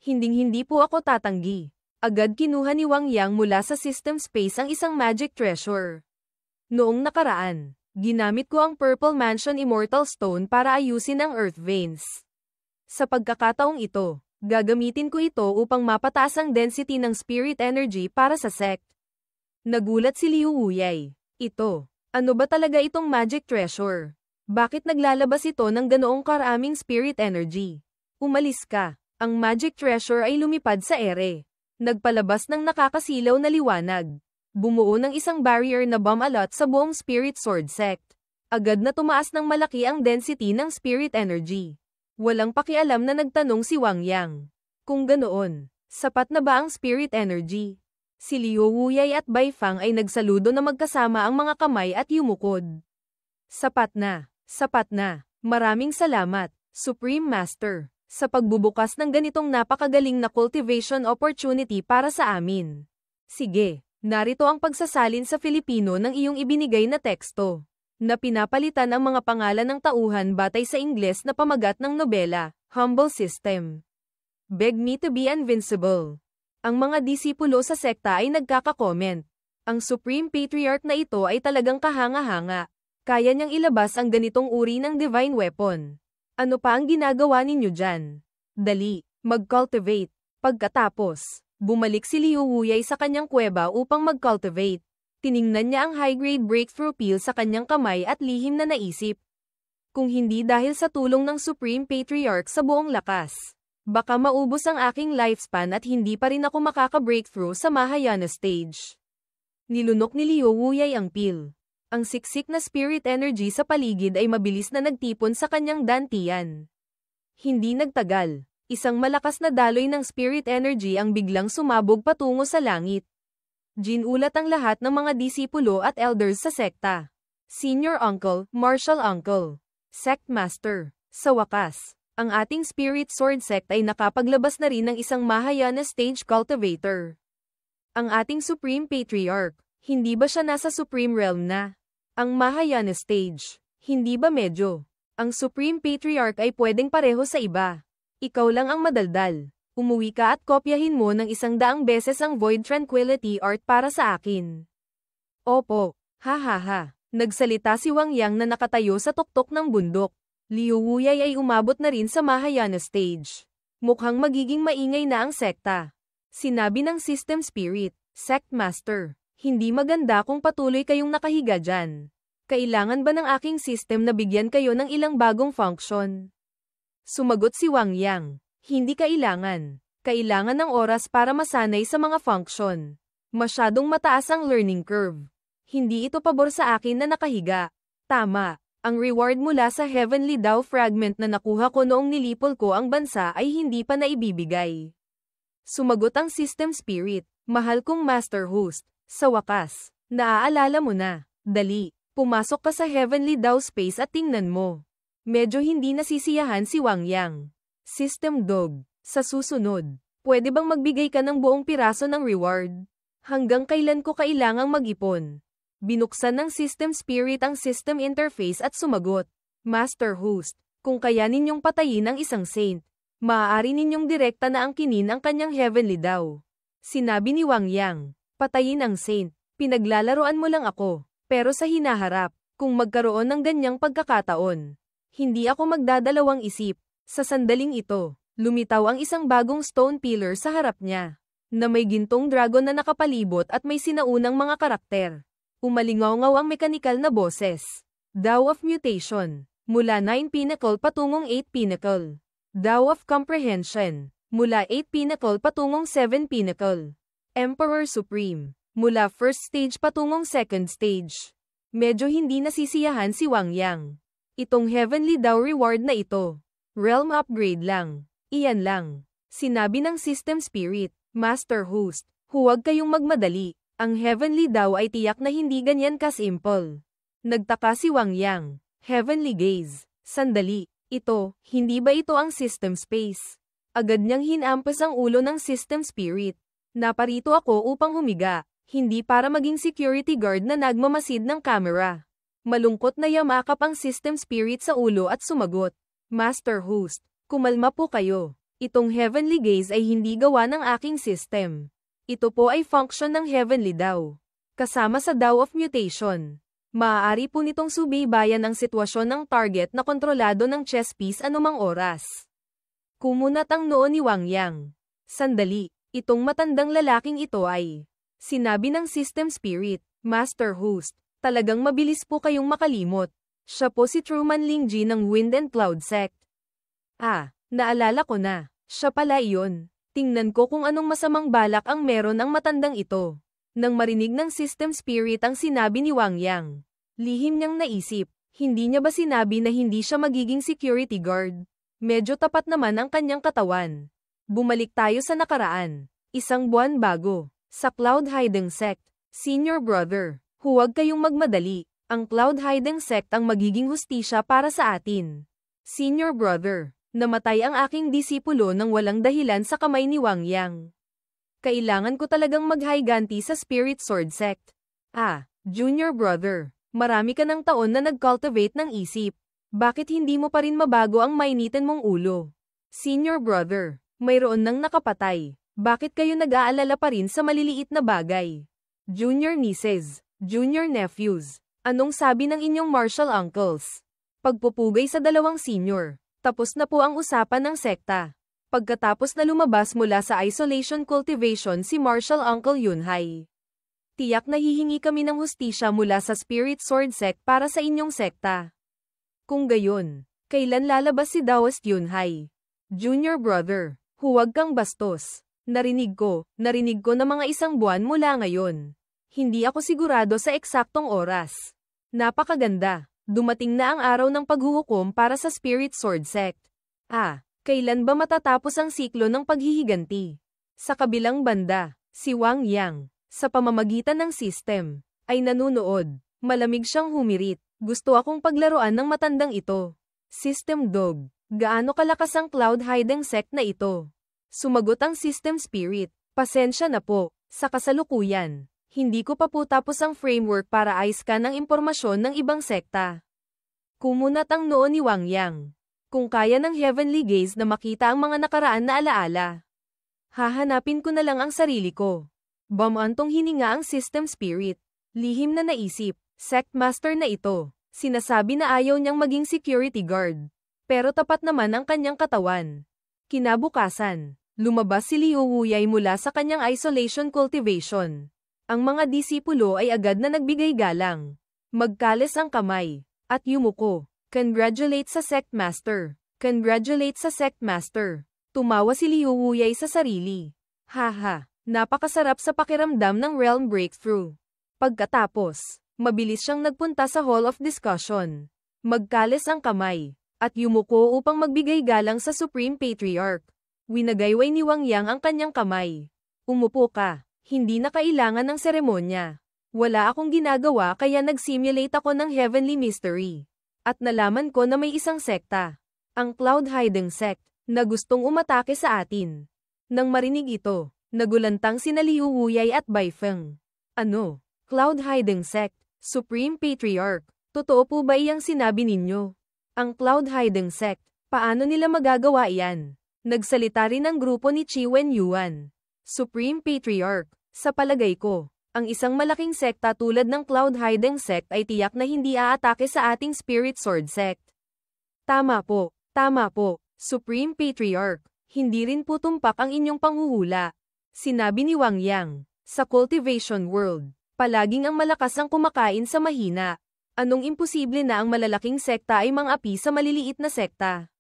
Hinding-hindi po ako tatanggi. Agad kinuha ni Wang Yang mula sa system space ang isang magic treasure. Noong nakaraan, ginamit ko ang Purple Mansion Immortal Stone para ayusin ang earth veins. Sa pagkakataong ito, gagamitin ko ito upang mapataas ang density ng spirit energy para sa sect. Nagulat si Liu Wuyai. Ito, ano ba talaga itong magic treasure? Bakit naglalabas ito ng ganoong karaming spirit energy? Umalis ka. Ang magic treasure ay lumipad sa ere. Nagpalabas ng nakakasilaw na liwanag. Bumuo ng isang barrier na bumalot sa buong Spirit Sword Sect. Agad na tumaas ng malaki ang density ng spirit energy. Walang pakialam na nagtanong si Wang Yang. Kung ganoon, sapat na ba ang spirit energy? Si Liu Wuyai at Baifang ay nagsaludo na magkasama ang mga kamay at yumukod. Sapat na. Maraming salamat, Supreme Master, sa pagbubukas ng ganitong napakagaling na cultivation opportunity para sa amin. Sige, narito ang pagsasalin sa Filipino ng iyong ibinigay na teksto, na pinapalitan ang mga pangalan ng tauhan batay sa Ingles na pamagat ng nobela, Humble System. Beg me to be invincible. Ang mga disipulo sa sekta ay nagkaka-comment. Ang Supreme Patriarch na ito ay talagang kahanga-hanga. Kaya niyang ilabas ang ganitong uri ng divine weapon. Ano pa ang ginagawa ninyo dyan? Dali, mag-cultivate. Pagkatapos, bumalik si Liu Wuyai sa kanyang kuweba upang mag-cultivate. Tiningnan niya ang high-grade breakthrough pill sa kanyang kamay at lihim na naisip. Kung hindi dahil sa tulong ng Supreme Patriarch sa buong lakas, baka maubos ang aking lifespan at hindi pa rin ako makaka-breakthrough sa Mahayana stage. Nilunok ni Liu Wuyai ang pill. Ang siksik na spirit energy sa paligid ay mabilis na nagtipon sa kanyang dantian. Hindi nagtagal. Isang malakas na daloy ng spirit energy ang biglang sumabog patungo sa langit. Ginulat ang lahat ng mga disipulo at elders sa sekta. Senior Uncle, Martial Uncle, Sect Master. Sa wakas, ang ating Spirit Sword Sect ay nakapaglabas na rin ng isang Mahayana Stage Cultivator. Ang ating Supreme Patriarch, hindi ba siya nasa Supreme Realm na? Ang Mahayana Stage, hindi ba medyo? Ang Supreme Patriarch ay pwedeng pareho sa iba. Ikaw lang ang madaldal. Umuwi ka at kopyahin mo ng 100 beses ang Void Tranquility Art para sa akin. Opo, ha ha ha. Nagsalita si Wang Yang na nakatayo sa tuktok ng bundok. Liu Wuyai ay umabot na rin sa Mahayana Stage. Mukhang magiging maingay na ang sekta. Sinabi ng System Spirit, Sect Master, hindi maganda kung patuloy kayong nakahiga dyan. Kailangan ba ng aking system na bigyan kayo ng ilang bagong function? Sumagot si Wang Yang, hindi kailangan. Kailangan ng oras para masanay sa mga function. Masyadong mataas ang learning curve. Hindi ito pabor sa akin na nakahiga. Tama, ang reward mula sa Heavenly Dao Fragment na nakuha ko noong nilipol ko ang bansa ay hindi pa naibibigay. Sumagot ang System Spirit, mahal kong Master Host, sa wakas, naaalala mo na. Dali, pumasok ka sa Heavenly Dao Space at tingnan mo. Medyo hindi nasisiyahan si Wang Yang. System Dog, sa susunod, pwede bang magbigay ka ng buong piraso ng reward? Hanggang kailan ko kailangang mag-ipon? Binuksan ng System Spirit ang system interface at sumagot, Master Host, kung kaya ninyong patayin ang isang saint, maaari ninyong direkta na angkinin ang kanyang Heavenly Dao. Sinabi ni Wang Yang, patayin ang saint, pinaglalaroan mo lang ako, pero sa hinaharap, kung magkaroon ng ganyang pagkakataon, hindi ako magdadalawang isip. Sa sandaling ito, lumitaw ang isang bagong stone pillar sa harap niya, na may gintong dragon na nakapalibot at may sinaunang mga karakter. Umalingaw-ngaw ang mekanikal na boses. Dao of Mutation, mula 9 Pinnacle patungong 8 Pinnacle. Dao of Comprehension, mula 8 Pinnacle patungong 7 Pinnacle. Emperor Supreme, mula 1st stage patungong 2nd stage. Medyo hindi nasisiyahan si Wang Yang. Itong Heavenly Dao reward na ito, realm upgrade lang. Iyan lang. Sinabi ng System Spirit, Master Host, huwag kayong magmadali. Ang Heavenly Dao ay tiyak na hindi ganyan ka-simple. Nagtaka si Wang Yang. Heavenly Gaze. Sandali. Ito, hindi ba ito ang System Space? Agad niyang hinampas ang ulo ng System Spirit. Naparito ako upang humiga, hindi para maging security guard na nagmamasid ng camera. Malungkot na yamakap ang System Spirit sa ulo at sumagot, Master Host, kumalma po kayo. Itong Heavenly Gaze ay hindi gawa ng aking system. Ito po ay function ng Heavenly Dao. Kasama sa Dao of Mutation. Maaari po nitong subaybayan ang sitwasyon ng target na kontrolado ng chess piece anumang oras. Kumunat ang noo ni Wang Yang. Sandali, itong matandang lalaking ito ay. Sinabi ng System Spirit, Master Host, talagang mabilis po kayong makalimot. Siya po si Truman Lingji ng Wind and Cloud Sect. Ah, naalala ko na. Siya pala iyon. Tingnan ko kung anong masamang balak ang meron ang matandang ito. Nang marinig ng System Spirit ang sinabi ni Wang Yang, lihim niyang naisip, hindi niya ba sinabi na hindi siya magiging security guard? Medyo tapat naman ang kanyang katawan. Bumalik tayo sa nakaraan. 1 buwan bago. Sa Cloud Hiding Sect, Senior Brother, huwag kayong magmadali. Ang Cloud Hiding Sect ang magiging hustisya para sa atin. Senior Brother, namatay ang aking disipulo nang walang dahilan sa kamay ni Wang Yang. Kailangan ko talagang maghiganti sa Spirit Sword Sect. Ah, Junior Brother, marami ka ng taon na nag-cultivate ng isip. Bakit hindi mo pa rin mabago ang mainitin mong ulo? Senior Brother, mayroon nang nakapatay. Bakit kayo nag-aalala pa rin sa maliliit na bagay? Junior Nieces, Junior Nephews, anong sabi ng inyong martial uncles? Pagpupugay sa 2 senior, tapos na po ang usapan ng sekta. Pagkatapos na lumabas mula sa isolation cultivation si Martial Uncle Yunhai. Tiyak na hihingi kami ng hustisya mula sa Spirit Sword Sect para sa inyong sekta. Kung gayon, kailan lalabas si Daoist Yunhai? Junior Brother, huwag kang bastos. Narinig ko na mga 1 buwan mula ngayon. Hindi ako sigurado sa eksaktong oras. Napakaganda, dumating na ang araw ng paghuhukom para sa Spirit Sword Sect. Ah, Kailan ba matatapos ang siklo ng paghihiganti? Sa kabilang banda, si Wang Yang, sa pamamagitan ng system, ay nanunood. Malamig siyang humirit. Gusto akong paglaruan ng matandang ito. System Dog, gaano kalakas ang cloud hiding sect na ito? Sumagot ang System Spirit. Pasensya na po, sa kasalukuyan. Hindi ko pa po tapos ang framework para i-scan ang impormasyon ng ibang sekta. Kumunat ang noo ni Wang Yang. Kung kaya ng Heavenly Gaze na makita ang mga nakaraan na alaala, hahanapin ko na lang ang sarili ko. Bumantong hininga ang System Spirit. Lihim na naisip, Sect Master na ito. Sinasabi na ayaw niyang maging security guard. Pero tapat naman ang kanyang katawan. Kinabukasan, lumabas si Liu Wuyai mula sa kanyang isolation cultivation. Ang mga disipulo ay agad na nagbigay galang. Magkalis ang kamay, at yumuko. Congratulate sa Sect Master. Congratulate sa Sect Master. Tumawa si Liu Wuyai sa sarili. Haha, napakasarap sa pakiramdam ng realm breakthrough. Pagkatapos, mabilis siyang nagpunta sa Hall of Discussion. Magkalis ang kamay, at yumuko upang magbigay galang sa Supreme Patriarch. Winagayway ni Wang Yang ang kanyang kamay. Umupo ka, hindi na kailangan ng seremonya. Wala akong ginagawa kaya nag-simulate ako ng Heavenly Mystery. At nalaman ko na may isang sekta, ang Cloud Hiding Sect, na gustong umatake sa atin. Nang marinig ito, nagulantang sina Liu Wuyai at Bai Feng. Ano? Cloud Hiding Sect, Supreme Patriarch, totoo po ba iyang sinabi ninyo? Ang Cloud Hiding Sect, paano nila magagawa iyan? Nagsalita rin ang grupo ni Qi Wenyuan. Supreme Patriarch, sa palagay ko, ang isang malaking sekta tulad ng Cloud Hiding Sect ay tiyak na hindi aatake sa ating Spirit Sword Sect. Tama po, Supreme Patriarch, hindi rin po tumpak ang inyong panghuhula. Sinabi ni Wang Yang, sa Cultivation World, palaging ang malakas ang kumakain sa mahina. Anong imposible na ang malalaking sekta ay mang-api sa maliliit na sekta?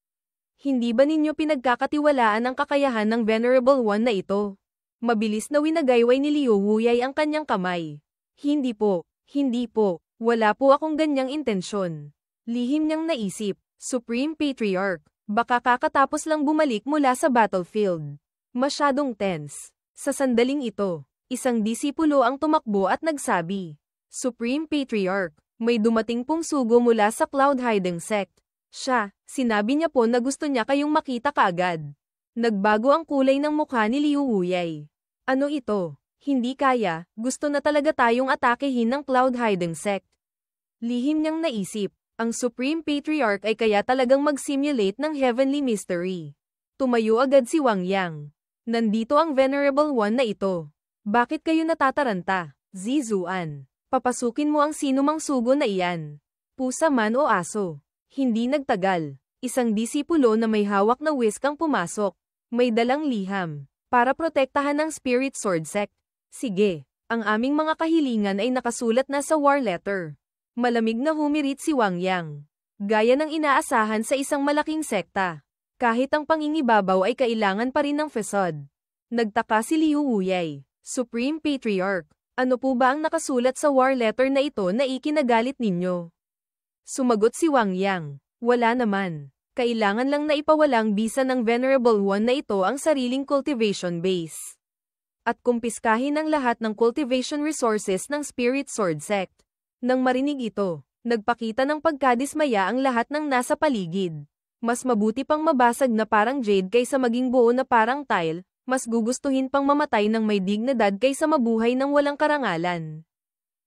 Hindi ba ninyo pinagkakatiwalaan ang kakayahan ng Venerable One na ito? Mabilis na winagayway ni Liu Wuyai ang kanyang kamay. Hindi po, wala po akong ganyang intensyon. Lihim niyang naisip, Supreme Patriarch, baka kakatapos lang bumalik mula sa battlefield. Masyadong tense. Sa sandaling ito, isang disipulo ang tumakbo at nagsabi, Supreme Patriarch, may dumating pong sugo mula sa Cloud Hiding Sect. Sinabi niya po na gusto niya kayong makita kaagad. Nagbago ang kulay ng mukha ni Liu Wuyai. Ano ito? Hindi kaya, gusto na talaga tayong atakehin ng Cloud Hiding Sect. Lihim niyang naisip, ang Supreme Patriarch ay kaya talagang mag-simulate ng Heavenly Mystery. Tumayo agad si Wang Yang. Nandito ang Venerable One na ito. Bakit kayo natataranta? Zizuan, papasukin mo ang sinumang sugo na iyan. Pusa man o aso. Hindi nagtagal. Isang disipulo na may hawak na whisk ang pumasok. May dalang liham. Para protektahan ang Spirit Sword Sect. Sige, ang aming mga kahilingan ay nakasulat na sa war letter. Malamig na humirit si Wang Yang. Gaya ng inaasahan sa isang malaking sekta. Kahit ang pangingibabaw ay kailangan pa rin ng facade. Nagtaka si Liu Wuyai, Supreme Patriarch. Ano po ba ang nakasulat sa war letter na ito na ikinagalit ninyo? Sumagot si Wang Yang. Wala naman. Kailangan lang na ipawalang bisa ng Venerable One na ito ang sariling cultivation base. At kumpiskahin ang lahat ng cultivation resources ng Spirit Sword Sect. Nang marinig ito, nagpakita ng pagkadismaya ang lahat ng nasa paligid. Mas mabuti pang mabasag na parang jade kaysa maging buo na parang tile, mas gugustuhin pang mamatay ng may dignidad kaysa mabuhay ng walang karangalan.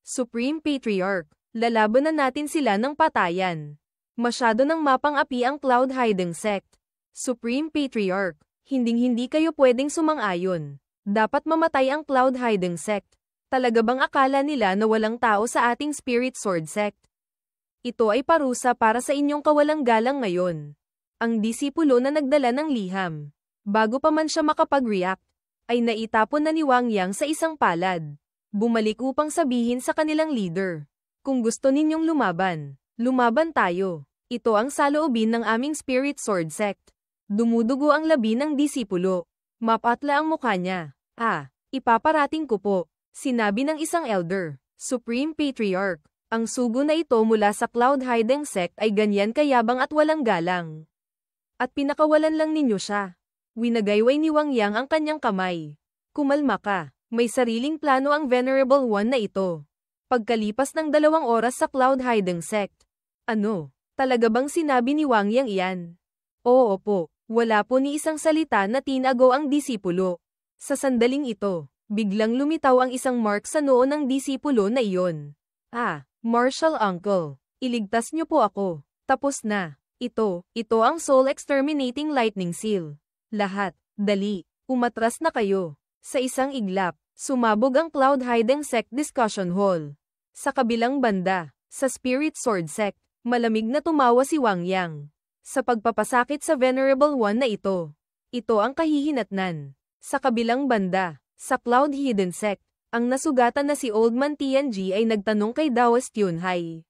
Supreme Patriarch, lalaban na natin sila ng patayan. Masyado nang mapang-api ang Cloud Hiding Sect. Supreme Patriarch, hinding-hindi kayo pwedeng sumang-ayon. Dapat mamatay ang Cloud Hiding Sect. Talaga bang akala nila na walang tao sa ating Spirit Sword Sect? Ito ay parusa para sa inyong kawalang galang ngayon. Ang disipulo na nagdala ng liham, bago pa man siya makapag-react, ay naitapon na ni Wang Yang sa isang palad. Bumalik upang sabihin sa kanilang leader, kung gusto ninyong lumaban, lumaban tayo. Ito ang saloobin ng aming Spirit Sword Sect. Dumudugo ang labi ng disipulo. Mapatla ang mukha niya. Ipaparating ko po, sinabi ng isang elder, Supreme Patriarch. Ang sugo na ito mula sa Cloud Hiding Sect ay ganyan kayabang at walang galang. At pinakawalan lang ninyo siya. Winagayway ni Wang Yang ang kanyang kamay. Kumalma ka, may sariling plano ang Venerable One na ito. Pagkalipas ng 2 oras sa Cloud Hiding Sect. Ano? Talaga bang sinabi ni Wang Yang iyan? Oo po, wala po ni isang salita na tinago ang disipulo. Sa sandaling ito, biglang lumitaw ang isang mark sa noo ng disipulo na iyon. Ah, Martial Uncle, iligtas niyo po ako. Tapos na. Ito ang Soul Exterminating Lightning Seal. Lahat, dali, umatras na kayo. Sa isang iglap, sumabog ang Cloud Hiding Sect Discussion Hall. Sa kabilang banda, sa Spirit Sword Sect, malamig na tumawa si Wang Yang. Sa pagpapasakit sa Venerable One na ito. Ito ang kahihinatnan. Sa kabilang banda, sa Cloud Hidden Sect, ang nasugatan na si Old Man Tianji ay nagtanong kay Daoist Yunhai.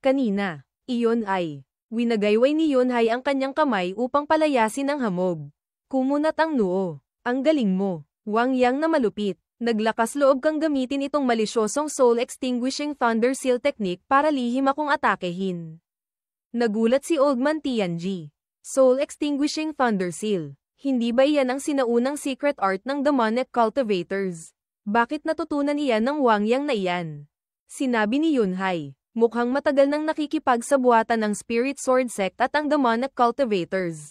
Kanina, iyon ay, winagayway ni Yunhai ang kanyang kamay upang palayasin ang hamog. Kumunat ang noo. Ang galing mo, Wang Yang na malupit. Naglakas loob kang gamitin itong malisyosong Soul Extinguishing Thunder Seal technique para lihim akong atakehin. Nagulat si Old Man Tianji. Soul Extinguishing Thunder Seal. Hindi ba iyan ang sinaunang secret art ng Demonic Cultivators? Bakit natutunan iyan ng Wang Yang na iyan? Sinabi ni Yunhai. Mukhang matagal nang nakikipagsabuatan ng Spirit Sword Sect at ang Demonic Cultivators.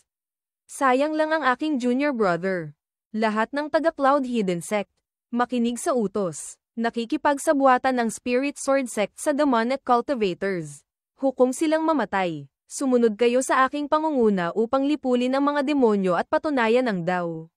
Sayang lang ang aking junior brother. Lahat ng taga-Cloud Hidden Sect, makinig sa utos. Nakikipagsabuatan ng Spirit Sword Sect sa Demonic Cultivators. Hukom silang mamatay. Sumunod kayo sa aking pangunguna upang lipulin ang mga demonyo at patunayan ang Dao.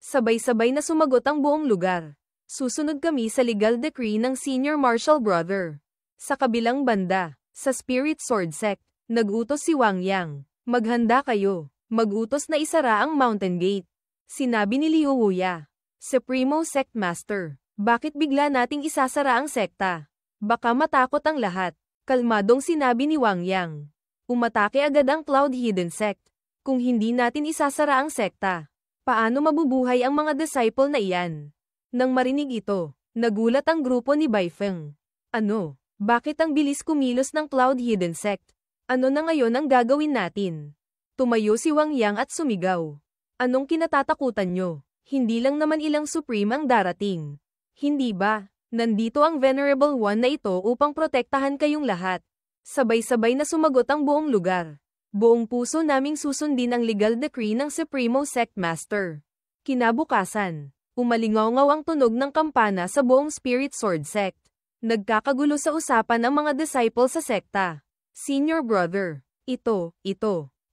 Sabay-sabay na sumagot ang buong lugar. Susunod kami sa legal decree ng Senior Martial Brother. Sa kabilang banda, sa Spirit Sword Sect, nag-utos si Wang Yang. Maghanda kayo. Mag-utos na isara ang Mountain Gate. Sinabi ni Liu Wuya. Supremo Sect Master, bakit bigla nating isasara ang sekta? Baka matakot ang lahat. Kalmadong sinabi ni Wang Yang. Umatake agad ang Cloud Hidden Sect. Kung hindi natin isasara ang sekta, paano mabubuhay ang mga disciple na iyan? Nang marinig ito, nagulat ang grupo ni Bai Feng. Ano? Bakit ang bilis kumilos ng Cloud Hidden Sect? Ano na ngayon ang gagawin natin? Tumayo si Wang Yang at sumigaw. Anong kinatatakutan nyo? Hindi lang naman ilang Supreme ang darating. Hindi ba? Nandito ang Venerable One na ito upang protektahan kayong lahat. Sabay-sabay na sumagot ang buong lugar. Buong puso naming susundin ang legal decree ng Supremo Sect Master. Kinabukasan, umalingaw-ngaw ang tunog ng kampana sa buong Spirit Sword Sect. Nagkakagulo sa usapan ang mga disciple sa sekta. Senior brother, ito.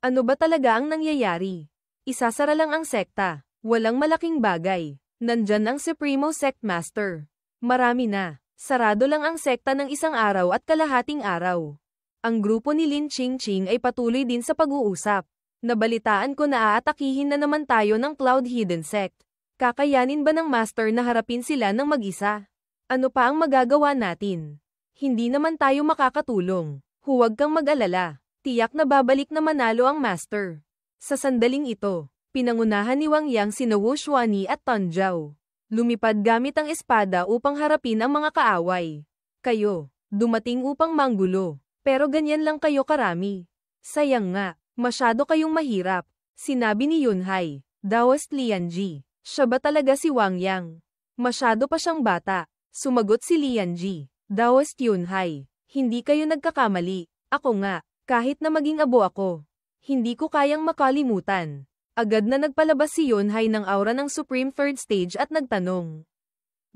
Ano ba talaga ang nangyayari? Isasara lang ang sekta. Walang malaking bagay. Nandyan ang Supremo Sect Master. Marami na. Sarado lang ang sekta ng 1 araw at kalahating araw. Ang grupo ni Lin Qingqing ay patuloy din sa pag-uusap. Nabalitaan ko na aatakihin na naman tayo ng Cloud Hidden Sect. Kakayanin ba ng Master na harapin sila ng mag-isa? Ano pa ang magagawa natin? Hindi naman tayo makakatulong. Huwag kang mag-alala. Tiyak na babalik na manalo ang Master. Sa sandaling ito, pinangunahan ni Wang Yang sina Wu Xuani at Tan Zhao. Lumipad gamit ang espada upang harapin ang mga kaaway. Kayo, dumating upang manggulo. Pero ganyan lang kayo karami. Sayang nga, masyado kayong mahirap. Sinabi ni Yunhai. Daoist Lianji. Siya ba talaga si Wang Yang? Masyado pa siyang bata. Sumagot si Lianji. Daoist Yunhai. Hindi kayo nagkakamali. Ako nga, kahit na maging abo ako. Hindi ko kayang makalimutan. Agad na nagpalabas si Yunhai ng aura ng Supreme Third Stage at nagtanong.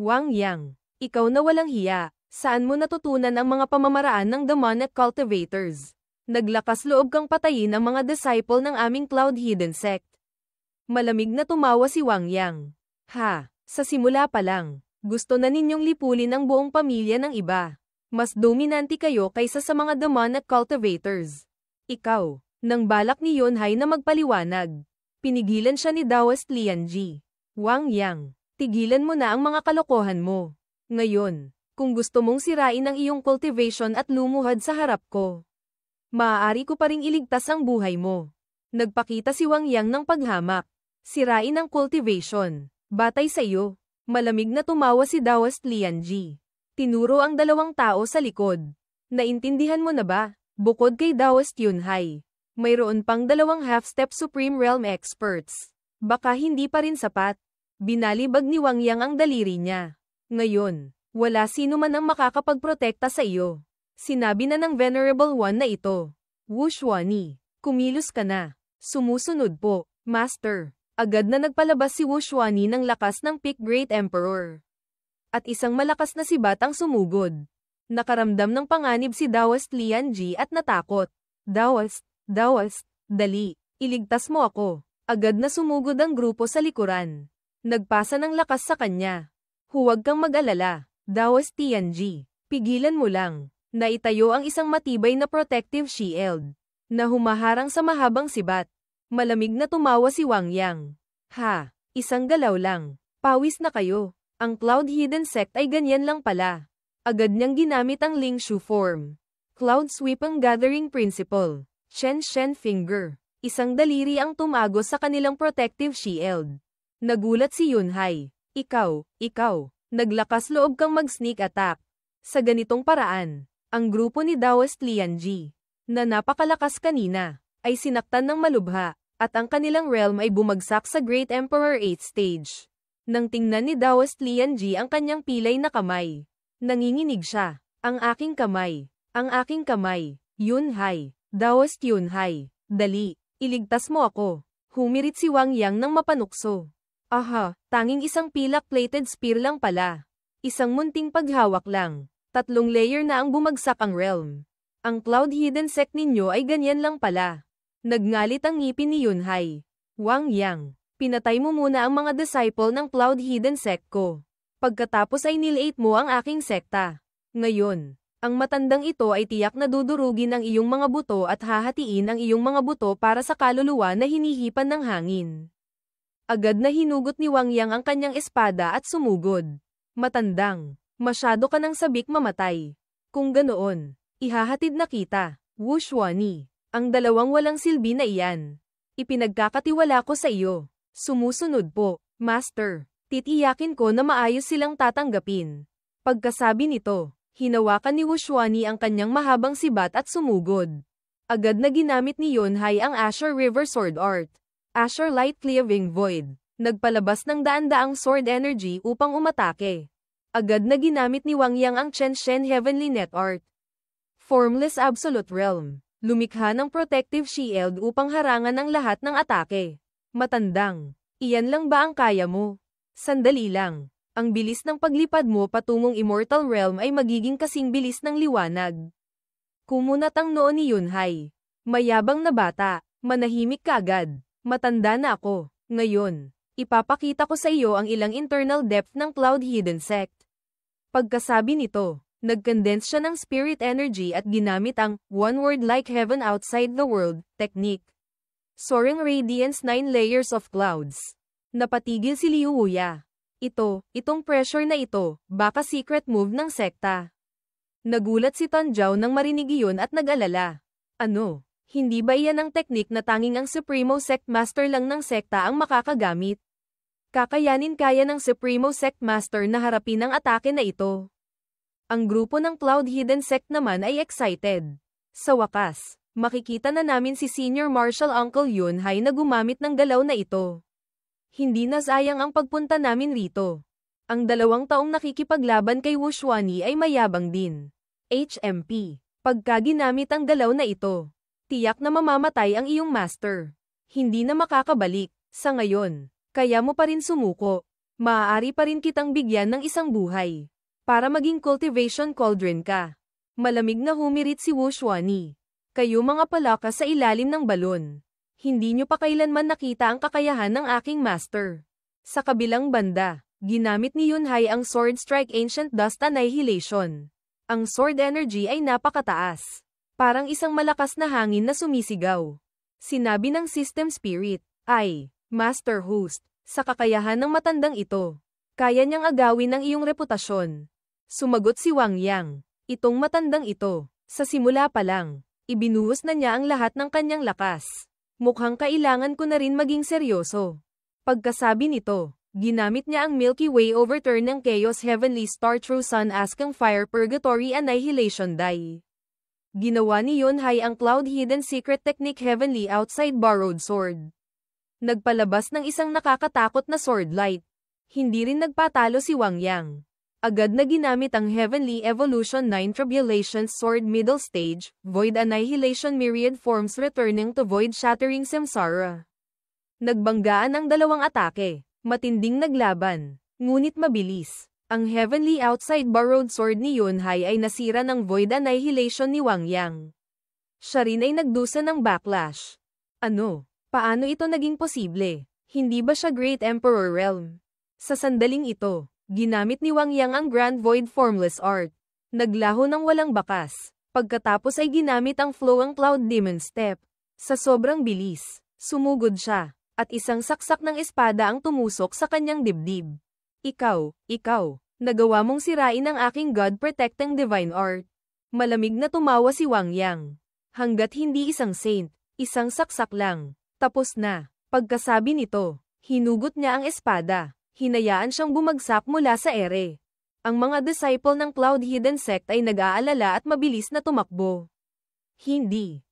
Wang Yang, ikaw na walang hiya, saan mo natutunan ang mga pamamaraan ng Demonic Cultivators? Naglakas loob kang patayin ang mga disciple ng aming Cloud Hidden Sect. Malamig na tumawa si Wang Yang. Ha, sa simula pa lang, gusto na ninyong lipulin ang buong pamilya ng iba. Mas dominante kayo kaysa sa mga Demonic Cultivators. Ikaw, nang balak ni Yunhai na magpaliwanag. Pinigilan siya ni Daoist Lianji. Wang Yang, tigilan mo na ang mga kalokohan mo. Ngayon, kung gusto mong sirain ang iyong cultivation at lumuhad sa harap ko, maaari ko pa ring iligtas ang buhay mo. Nagpakita si Wang Yang ng paghamak. Sirain ang cultivation. Batay sa iyo. Malamig na tumawa si Daoist Lianji. Tinuro ang 2 tao sa likod. Naintindihan mo na ba? Bukod kay Daoist Yunhai, Mayroon pang 2 half-step Supreme Realm Experts. Baka hindi pa rin sapat. Binalibag ni Wang Yang ang daliri niya. Ngayon, wala sino man ang makakapagprotekta sa iyo. Sinabi na ng Venerable One na ito. Wu Xuani, kumilos ka na. Sumusunod po, Master. Agad na nagpalabas si Wu Xuani ng lakas ng Peak Great Emperor. At isang malakas na sibat ang sumugod. Nakaramdam ng panganib si Daoist Lianji at natakot. Daoist, dali, iligtas mo ako. Agad na sumugod ang grupo sa likuran. Nagpasa ng lakas sa kanya. Huwag kang mag-alala, Daoist Tianji. Pigilan mo lang. Naitayo ang isang matibay na protective shield na humaharang sa mahabang sibat. Malamig na tumawa si Wang Yang. Ha, isang galaw lang. Pawis na kayo. Ang Cloud Hidden Sect ay ganyan lang pala. Agad niyang ginamit ang Ling Shu form. Cloud Sweep ang Gathering Principle. Shen Finger. Isang daliri ang tumagos sa kanilang protective shield. Nagulat si Yunhai. Ikaw. Naglakas loob kang mag-sneak attack. Sa ganitong paraan, ang grupo ni Daoist Lianji, na napakalakas kanina, ay sinaktan ng malubha, at ang kanilang realm ay bumagsak sa Great Emperor 8th stage. Nang tingnan ni Daoist Lianji ang kanyang pilay na kamay, nanginginig siya. Ang aking kamay. Yunhai. Daoist Yunhai. Dali, iligtas mo ako. Humirit si Wang Yang ng mapanukso. Aha, tanging isang pilak-plated spear lang pala. Isang munting paghawak lang. 3 layer na ang bumagsak ang realm. Ang Cloud Hidden Sect ninyo ay ganyan lang pala. Nagngalit ang ngipin ni Yunhai. Wang Yang, pinatay mo muna ang mga disciple ng Cloud Hidden Sect ko. Pagkatapos ay nilate mo ang aking sekta. Ngayon, ang matandang ito ay tiyak na dudurugin ang iyong mga buto at hahatiin ang iyong mga buto para sa kaluluwa na hinihipan ng hangin. Agad na hinugot ni Wang Yang ang kanyang espada at sumugod. Matandang, masyado ka nang sabik mamatay. Kung ganoon, ihahatid na kita, Wu Xuani. Ang dalawang walang silbi na iyan. Ipinagkakatiwala ko sa iyo. Sumusunod po, Master. Titiyakin ko na maayos silang tatanggapin. Pagkasabi nito, hinawakan ni Wu Xuani ang kanyang mahabang sibat at sumugod. Agad na ginamit ni Yunhai ang Azure River Sword Art. Azure Light Cleaving Void. Nagpalabas ng daan-daang sword energy upang umatake. Agad na ginamit ni Wang Yang ang Chen Heavenly Net Art. Formless Absolute Realm. Lumikha ng protective shield upang harangan ang lahat ng atake. Matandang, iyan lang ba ang kaya mo? Sandali lang. Ang bilis ng paglipad mo patungong Immortal Realm ay magiging kasing bilis ng liwanag. Kumunat ang noo ni Yunhai. Mayabang na bata, manahimik ka agad. Matanda na ako. Ngayon, ipapakita ko sa iyo ang ilang internal depth ng Cloud Hidden Sect. Pagkasabi nito, nag-condense siya ng spirit energy at ginamit ang one word like heaven outside the world technique. Soaring Radiance 9 Layers of Clouds. Napatigil si Liu Wuya. Itong pressure na ito, baka secret move ng sekta. Nagulat si Tan Zhao nang marinig iyon at nag-alala. Ano? Hindi ba iyan ang teknik na tanging ang Supremo Sect Master lang ng sekta ang makakagamit? Kakayanin kaya ng Supremo Sect Master na harapin ang atake na ito. Ang grupo ng Cloud Hidden Sect naman ay excited. Sa wakas, makikita na namin si Senior Marshal Uncle Yunhai na gumamit ng galaw na ito. Hindi na sayang ang pagpunta namin rito. Ang 2 taong nakikipaglaban kay Wu Xuani ay mayabang din. HMP. Pagka ginamit ang galaw na ito, tiyak na mamamatay ang iyong master. Hindi na makakabalik, sa ngayon. Kaya mo pa rin sumuko. Maaari pa rin kitang bigyan ng isang buhay. Para maging cultivation cauldron ka. Malamig na humirit si Wu Xuani. Kayo mga palaka sa ilalim ng balon. Hindi nyo pa kailanman nakita ang kakayahan ng aking master. Sa kabilang banda, ginamit ni Yunhai ang Sword Strike Ancient Dust Annihilation. Ang sword energy ay napakataas. Parang isang malakas na hangin na sumisigaw. Sinabi ng System Spirit, ay, Master Host, sa kakayahan ng matandang ito, kaya niyang agawin ang iyong reputasyon. Sumagot si Wang Yang, itong matandang ito, sa simula pa lang, ibinuhos na niya ang lahat ng kanyang lakas. Mukhang kailangan ko na rin maging seryoso. Pagkasabi nito, ginamit niya ang Milky Way Overturn ng Chaos Heavenly Star True Sun Askang Fire Purgatory Annihilation Die. Ginawa ni Yunhai ang Cloud Hidden Secret Technique Heavenly Outside Borrowed Sword. Nagpalabas ng isang nakakatakot na sword light. Hindi rin nagpatalo si Wang Yang. Agad na ginamit ang Heavenly Evolution 9 Tribulations Sword Middle Stage, Void Annihilation Myriad Forms Returning to Void Shattering Samsara. Nagbanggaan ang dalawang atake. Matinding naglaban. Ngunit mabilis. Ang Heavenly Outside Borrowed Sword ni Yunhai ay nasira ng Void Annihilation ni Wang Yang. Siya rin ay nagdusa ng backlash. Ano? Paano ito naging posible? Hindi ba siya Great Emperor Realm? Sa sandaling ito, ginamit ni Wang Yang ang Grand Void Formless Art. Naglaho ng walang bakas. Pagkatapos ay ginamit ang Flowing Cloud Demon Step. Sa sobrang bilis, sumugod siya, at isang saksak ng espada ang tumusok sa kanyang dibdib. Ikaw, nagawa mong sirain ang aking God-protecting divine art. Malamig na tumawa si Wang Yang. Hanggat hindi isang saint, isang saksak lang. Tapos na. Pagkasabi nito, hinugot niya ang espada. Hinayaan siyang bumagsak mula sa ere. Ang mga disciple ng Cloud Hidden Sect ay nag-aalala at mabilis na tumakbo. Hindi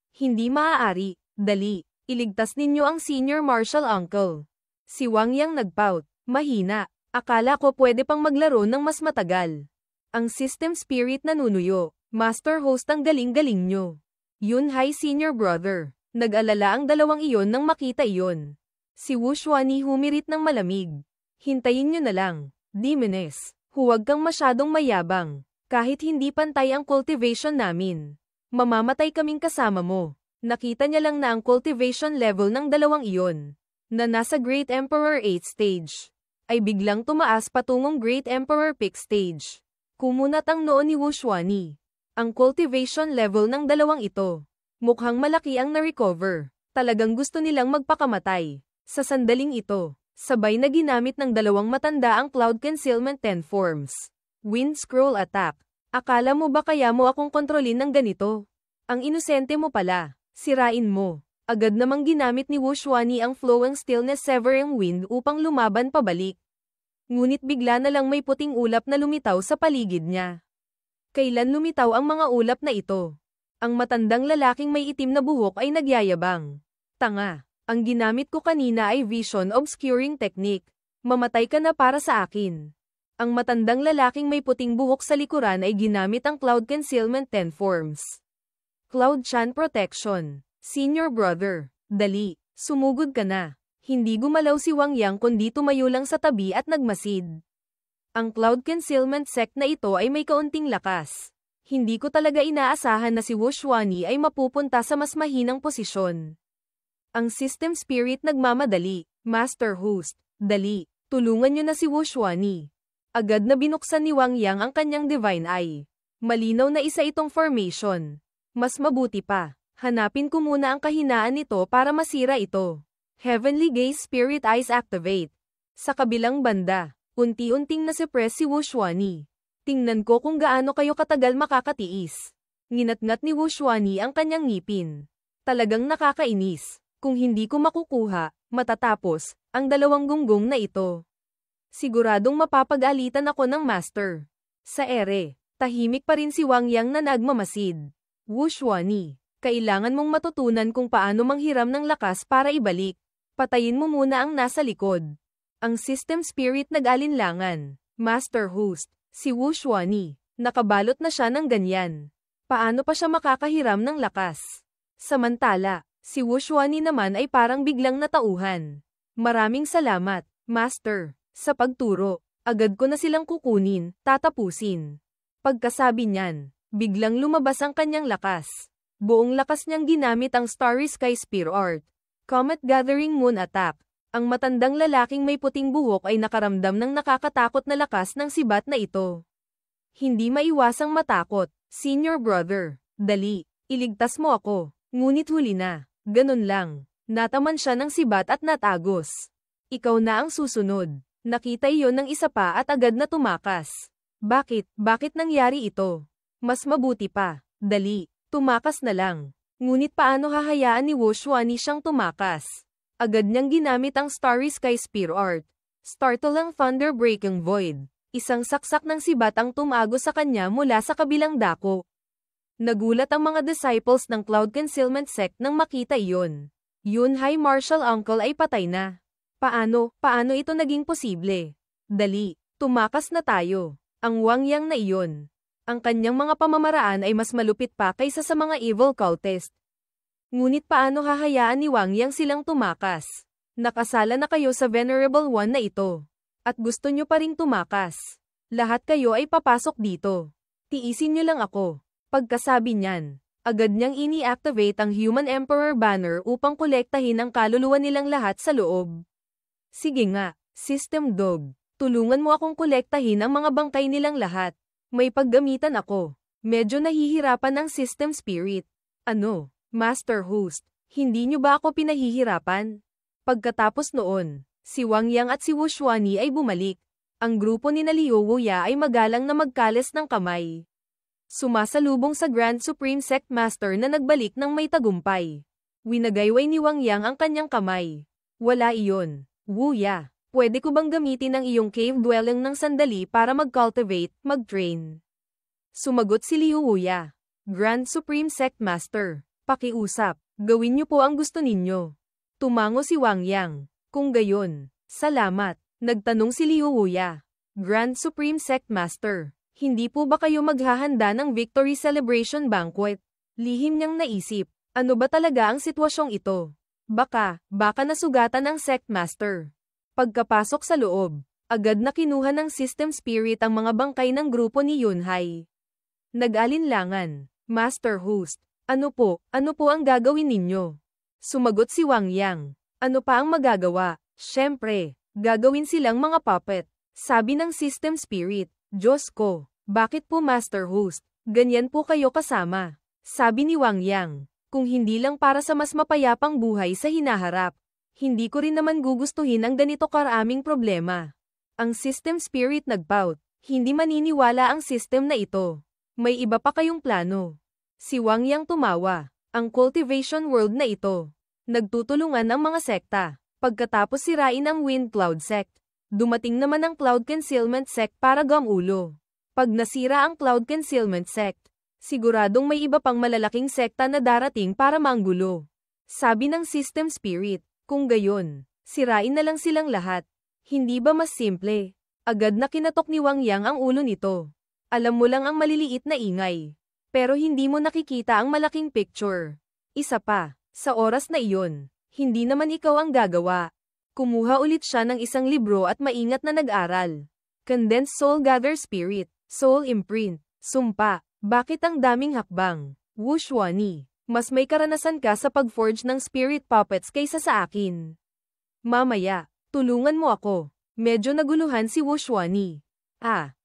maaari. Dali, iligtas ninyo ang senior martial uncle. Si Wang Yang nagpout. Mahina. Akala ko pwede pang maglaro ng mas matagal. Ang system spirit nanunuyo. Master host ang galing-galing nyo. Yunhai senior brother. Nag-alala ang dalawang iyon nang makita iyon. Si Wu Xuanyi humirit ng malamig. Hintayin nyo na lang. Demoness, huwag kang masyadong mayabang. Kahit hindi pantay ang cultivation namin. Mamamatay kaming kasama mo. Nakita niya lang na ang cultivation level ng dalawang iyon, na nasa Great Emperor 8 stage, ay biglang tumaas patungong Great Emperor Peak stage. Kumunat ang noo ni Wu Xuanyi. Ang cultivation level ng dalawang ito. Mukhang malaki ang na-recover. Talagang gusto nilang magpakamatay. Sa sandaling ito, sabay na ginamit ng dalawang matanda ang Cloud Concealment 10 forms. Wind Scroll Attack. Akala mo ba kaya mo akong kontrolin ng ganito? Ang inosente mo pala. Sirain mo. Agad namang ginamit ni Wu Xuanyi ang Flowing Stillness Severing Wind upang lumaban pabalik. Ngunit bigla na lang may puting ulap na lumitaw sa paligid niya. Kailan lumitaw ang mga ulap na ito? Ang matandang lalaking may itim na buhok ay nagyayabang. Tanga, ang ginamit ko kanina ay Vision Obscuring Technique. Mamatay ka na para sa akin. Ang matandang lalaking may puting buhok sa likuran ay ginamit ang Cloud Concealment 10 forms. Cloud Chan Protection. Senior brother, dali, sumugod ka na. Hindi gumalaw si Wang Yang kundi tumayo lang sa tabi at nagmasid. Ang Cloud Concealment Sect na ito ay may kaunting lakas. Hindi ko talaga inaasahan na si Wu Xuanyi ay mapupunta sa mas mahinang posisyon. Ang System Spirit nagmamadali. Master Host, dali, tulungan niyo na si Wu Xuanyi. Agad na binuksan ni Wang Yang ang kanyang Divine Eye. Malinaw na isa itong formation. Mas mabuti pa, hanapin ko muna ang kahinaan nito para masira ito. Heavenly Gaze Spirit Eyes Activate. Sa kabilang banda, unti-unting nasuppress si Wu Xuanyi. Tingnan ko kung gaano kayo katagal makakatiis. Nginat-ngat ni Wu Xuanyi ang kanyang ngipin. Talagang nakakainis. Kung hindi ko makukuha, matatapos, ang dalawang gunggong na ito. Siguradong mapapag-alitan ako ng master. Sa ere, tahimik pa rin si Wang Yang na nagmamasid. Wu Xuanyi, kailangan mong matutunan kung paano manghiram ng lakas para ibalik. Patayin mo muna ang nasa likod. Ang System Spirit nag-alinlangan. Master Host, si Wu Xuanyi, nakabalot na siya ng ganyan. Paano pa siya makakahiram ng lakas? Samantala, si Wu Xuanyi naman ay parang biglang natauhan. Maraming salamat, Master, sa pagturo. Agad ko na silang kukunin, tatapusin. Pagkasabi niyan, biglang lumabas ang kanyang lakas. Buong lakas niyang ginamit ang Starry Sky Spear Art. Comet Gathering Moon Attack. Ang matandang lalaking may puting buhok ay nakaramdam ng nakakatakot na lakas ng sibat na ito. Hindi maiwasang matakot. Senior brother, dali, iligtas mo ako. Ngunit huli na. Ganun lang. Nataman siya ng sibat at natagos. Ikaw na ang susunod. Nakita iyon ng isa pa at agad na tumakas. Bakit nangyari ito? Mas mabuti pa. Dali, tumakas na lang. Ngunit paano hahayaan ni Wu Xuanyi siyang tumakas? Agad niyang ginamit ang Starry Sky Spear Art. Startling Thunder Breaking Void. Isang saksak ng sibat ang tumago sa kanya mula sa kabilang dako. Nagulat ang mga disciples ng Cloud Concealment Sect nang makita iyon. Yunhai Martial Uncle ay patay na. Paano ito naging posible? Dali, tumakas na tayo. Ang Wang Yang na iyon. Ang kanyang mga pamamaraan ay mas malupit pa kaysa sa mga evil cultist. Ngunit paano hahayaan ni Wang Yang silang tumakas? Nakasala na kayo sa Venerable One na ito. At gusto nyo pa ring tumakas. Lahat kayo ay papasok dito. Tiisin nyo lang ako. Pagkasabi niyan, agad niyang ini-activate ang Human Emperor Banner upang kolektahin ang kaluluwa nilang lahat sa loob. Sige nga, System Dog. Tulungan mo akong kolektahin ang mga bangkay nilang lahat. May paggamitan ako. Medyo nahihirapan ang System Spirit. Ano, Master Host, hindi nyo ba ako pinahihirapan? Pagkatapos noon, si Wang Yang at si Wu Xuani ay bumalik. Ang grupo ni Liu Wuya ay magalang na magkales ng kamay. Sumasalubong sa Grand Supreme Sect Master na nagbalik ng may tagumpay. Winagayway ni Wang Yang ang kanyang kamay. Wala iyon. Wuya, pwede ko bang gamitin ang iyong cave dwelling ng sandali para mag-cultivate, mag-train? Sumagot si Liu Wuya. Grand Supreme Sect Master, pakiusap, gawin niyo po ang gusto ninyo. Tumango si Wang Yang. Kung gayon, salamat. Nagtanong si Liu Wuya. Grand Supreme Sect Master, hindi po ba kayo maghahanda ng Victory Celebration Banquet? Lihim niyang naisip, ano ba talaga ang sitwasyong ito? Baka nasugatan ang Sect Master. Pagkapasok sa loob, agad na kinuha ng System Spirit ang mga bangkay ng grupo ni Yunhai. Nag-alinlangan, Master Host, ano po ang gagawin ninyo? Sumagot si Wang Yang. Ano pa ang magagawa? Syempre, gagawin silang mga puppet. Sabi ng System Spirit, Diyos ko, bakit po Master Host? Ganyan po kayo kasama. Sabi ni Wang Yang, kung hindi lang para sa mas mapayapang buhay sa hinaharap, hindi ko rin naman gugustuhin ang ganito karaming problema. Ang System Spirit nagpout, hindi maniniwala ang system na ito. May iba pa kayong plano. Si Wang Yang tumawa. Ang cultivation world na ito. Nagtutulungan ang mga sekta. Pagkatapos sirain ang Wind Cloud Sect, dumating naman ang Cloud Concealment Sect para gamulo. Pag nasira ang Cloud Concealment Sect, siguradong may iba pang malalaking sekta na darating para manggulo. Sabi ng System Spirit, kung gayon, sirain na lang silang lahat. Hindi ba mas simple? Agad na kinatok ni Wang Yang ang ulo nito. Alam mo lang ang maliliit na ingay. Pero hindi mo nakikita ang malaking picture. Isa pa, sa oras na iyon, hindi naman ikaw ang gagawa. Kumuha ulit siya ng isang libro at maingat na nag-aral. Condensed Soul Gather Spirit, Soul Imprint, Sumpa, bakit ang daming hakbang? Wu Xuani, mas may karanasan ka sa pag-forge ng spirit puppets kaysa sa akin. Mamaya, tulungan mo ako. Medyo naguluhan si Wu Xuani.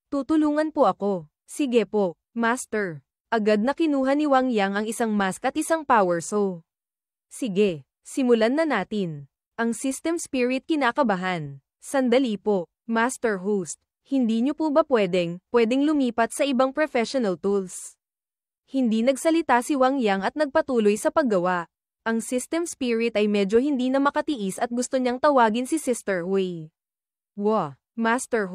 Tutulungan po ako. Sige po, Master. Agad na kinuha ni Wang Yang ang isang mask at isang power saw. Sige, simulan na natin. Ang System Spirit kinakabahan. Sandali po, Master Host. Hindi niyo po ba pwedeng lumipat sa ibang professional tools? Hindi nagsalita si Wang Yang at nagpatuloy sa paggawa. Ang System Spirit ay medyo hindi na makatiis at gusto niyang tawagin si Sister Hui. Master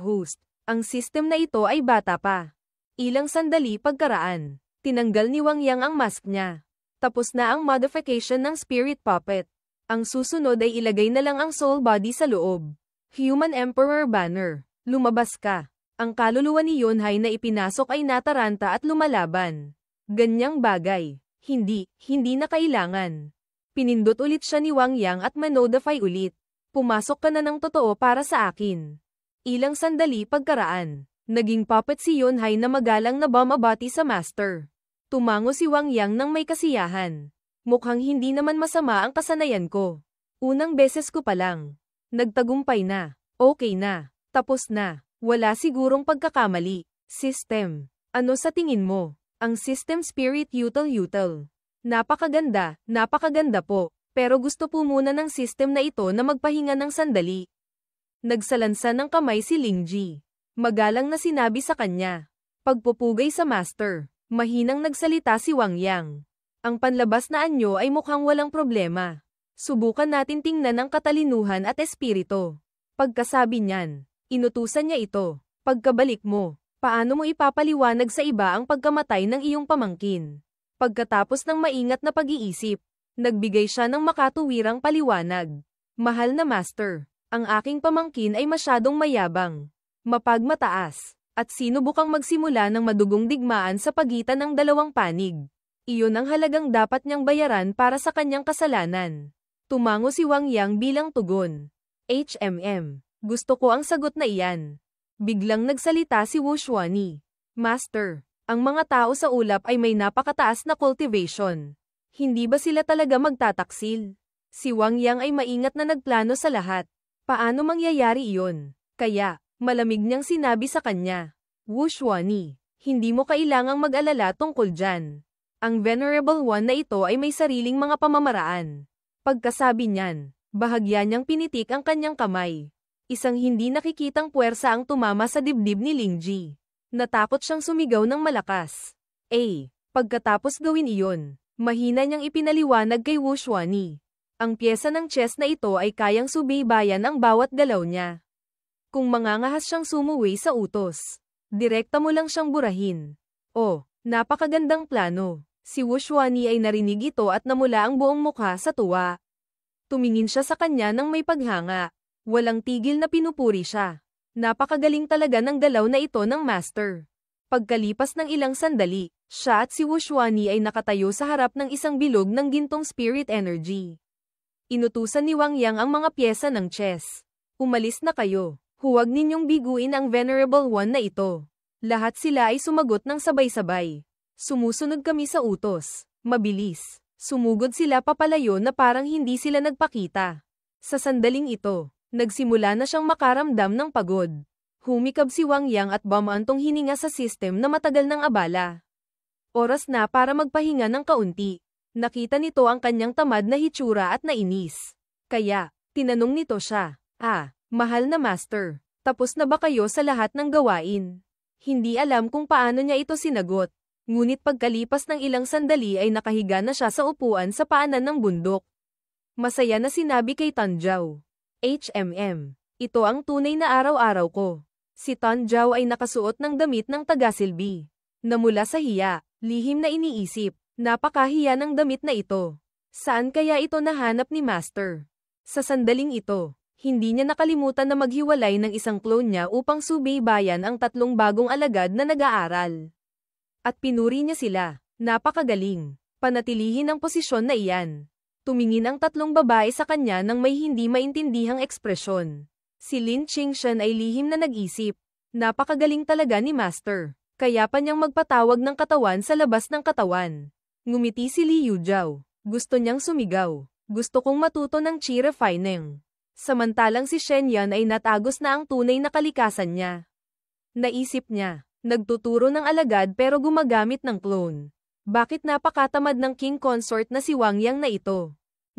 Host, ang system na ito ay bata pa. Ilang sandali pagkaraan, tinanggal ni Wang Yang ang mask niya. Tapos na ang modification ng Spirit Puppet. Ang susunod ay ilagay na lang ang Soul Body sa loob. Human Emperor Banner, lumabas ka. Ang kaluluwa ni Yunhai na ipinasok ay nataranta at lumalaban. Ganyang bagay, hindi na kailangan. Pinindot ulit siya ni Wang Yang at manodify ulit. Pumasok ka na ng totoo para sa akin. Ilang sandali pagkaraan. Naging puppet si Yunhai na magalang na bumabati sa Master. Tumango si Wang Yang nang may kasiyahan. Mukhang hindi naman masama ang kasanayan ko. Unang beses ko pa lang. Nagtagumpay na. Okay na. Tapos na. Wala sigurong pagkakamali. System. Ano sa tingin mo? Ang System Spirit Yutal. Napakaganda po. Pero gusto po muna ng system na ito na magpahinga ng sandali. Nagsalansan ng kamay si Lingji. Magalang na sinabi sa kanya. Pagpupugay sa Master. Mahinang nagsalita si Wang Yang. Ang panlabas na anyo ay mukhang walang problema. Subukan natin tingnan ang katalinuhan at espiritu. Pagkasabi niyan, inutusan niya ito. Pagkabalik mo, Paano mo ipapaliwanag sa iba ang pagkamatay ng iyong pamangkin? Pagkatapos ng maingat na pag-iisip, nagbigay siya ng makatuwirang paliwanag. Mahal na master, ang aking pamangkin ay masyadong mayabang, mapagmataas, at sinubukang magsimula ng madugong digmaan sa pagitan ng dalawang panig. Iyon ang halagang dapat niyang bayaran para sa kanyang kasalanan. Tumango si Wang Yang bilang tugon. Gusto ko ang sagot na iyan. Biglang nagsalita si Wu Xuanyi. Master, ang mga tao sa ulap ay may napakataas na cultivation. Hindi ba sila talaga magtataksil? Si Wang Yang ay maingat na nagplano sa lahat. Paano mangyayari iyon? Kaya, malamig niyang sinabi sa kanya. Wu Xuanyi, hindi mo kailangang mag-alala tungkol dyan. Ang Venerable One na ito ay may sariling mga pamamaraan. Pagkasabi niyan, bahagya niyang pinitik ang kanyang kamay. Isang hindi nakikitang puwersa ang tumama sa dibdib ni Lingji. Natakot siyang sumigaw ng malakas. Pagkatapos gawin iyon, mahina niyang ipinaliwanag kay Wu Xuanyi. Ang pyesa ng chess na ito ay kayang subaybayan ang bawat galaw niya. Kung mangangahas siyang sumuwi sa utos, direkta mo lang siyang burahin. Napakagandang plano. Si Wu Xuanyi ay narinig ito at namula ang buong mukha sa tuwa. Tumingin siya sa kanya ng may paghanga. Walang tigil na pinupuri siya. Napakagaling talaga ng galaw na ito ng master. Pagkalipas ng ilang sandali, siya at si Wu Xuanyi ay nakatayo sa harap ng isang bilog ng gintong spirit energy. Inutusan ni Wang Yang ang mga pyesa ng chess. Umalis na kayo. Huwag ninyong biguin ang Venerable One na ito. Lahat sila ay sumagot ng sabay-sabay. Sumusunod kami sa utos. Mabilis. Sumugod sila papalayo na parang hindi sila nagpakita. Sa sandaling ito, nagsimula na siyang makaramdam ng pagod. Humikab si Wang Yang at bumantong hininga sa system na matagal ng abala. Oras na para magpahinga ng kaunti. Nakita nito ang kanyang tamad na hitsura at nainis. Kaya, tinanong nito siya, mahal na master, tapos na ba kayo sa lahat ng gawain? Hindi alam kung paano niya ito sinagot. Ngunit pagkalipas ng ilang sandali ay nakahiga na siya sa upuan sa paanan ng bundok. Masaya na sinabi kay Tan Zhao. Ito ang tunay na araw-araw ko. Si Tan Zhao ay nakasuot ng damit ng tagasilbi. Namula sa hiya, lihim na iniisip. Napakahiya ng damit na ito. Saan kaya ito nahanap ni Master? Sa sandaling ito, hindi niya nakalimutan na maghiwalay ng isang clone niya upang subaybayan ang 3 bagong alagad na nag-aaral. At pinuri niya sila. Napakagaling. Panatilihin ang posisyon na iyan. Tumingin ang 3 babae sa kanya nang may hindi maintindihang ekspresyon. Si Lin Qingshan ay lihim na nag-isip. Napakagaling talaga ni Master. Kaya pa niyang magpatawag ng katawan sa labas ng katawan. Ngumiti si Li Yujiao. Gusto niyang sumigaw. Gusto kong matuto ng chi refining. Samantalang si Shen Yan ay natagos na ang tunay na kalikasan niya. Naisip niya, nagtuturo ng alagad pero gumagamit ng clone. Bakit napakatamad ng king consort na si Wang Yang na ito?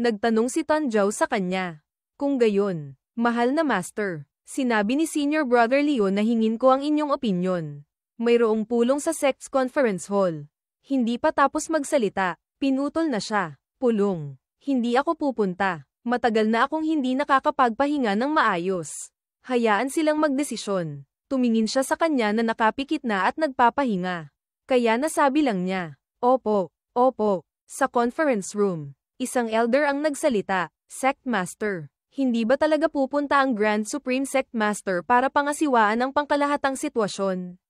Nagtanong si Tan Zhao sa kanya. Kung gayon, mahal na master, sinabi ni Senior Brother Leon na hingin ko ang inyong opinyon. Mayroong pulong sa Sect's Conference Hall. Hindi pa tapos magsalita, pinutol na siya. Pulong. Hindi ako pupunta. Matagal na akong hindi nakakapagpahinga ng maayos. Hayaan silang magdesisyon. Tumingin siya sa kanya na nakapikit na at nagpapahinga. Kaya nasabi lang niya, Opo. Sa conference room, isang elder ang nagsalita, Sect Master. Hindi ba talaga pupunta ang Grand Supreme Sect Master para pangasiwaan ang pangkalahatang sitwasyon?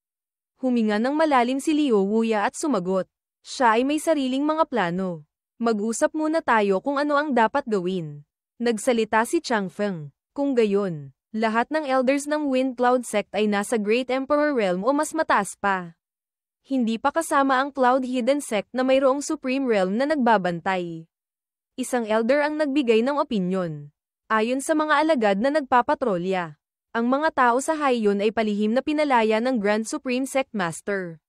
Huminga ng malalim si Liu Wuya at sumagot. Siya ay may sariling mga plano. Mag-usap muna tayo kung ano ang dapat gawin. Nagsalita si Chang Feng. Kung gayon, lahat ng elders ng Wind Cloud Sect ay nasa Great Emperor Realm o mas mataas pa. Hindi pa kasama ang Cloud Hidden Sect na mayroong Supreme Realm na nagbabantay. Isang elder ang nagbigay ng opinyon. Ayon sa mga alagad na nagpapatrolya, ang mga tao sa Haiyon ay palihim na pinalaya ng Grand Supreme Sect Master.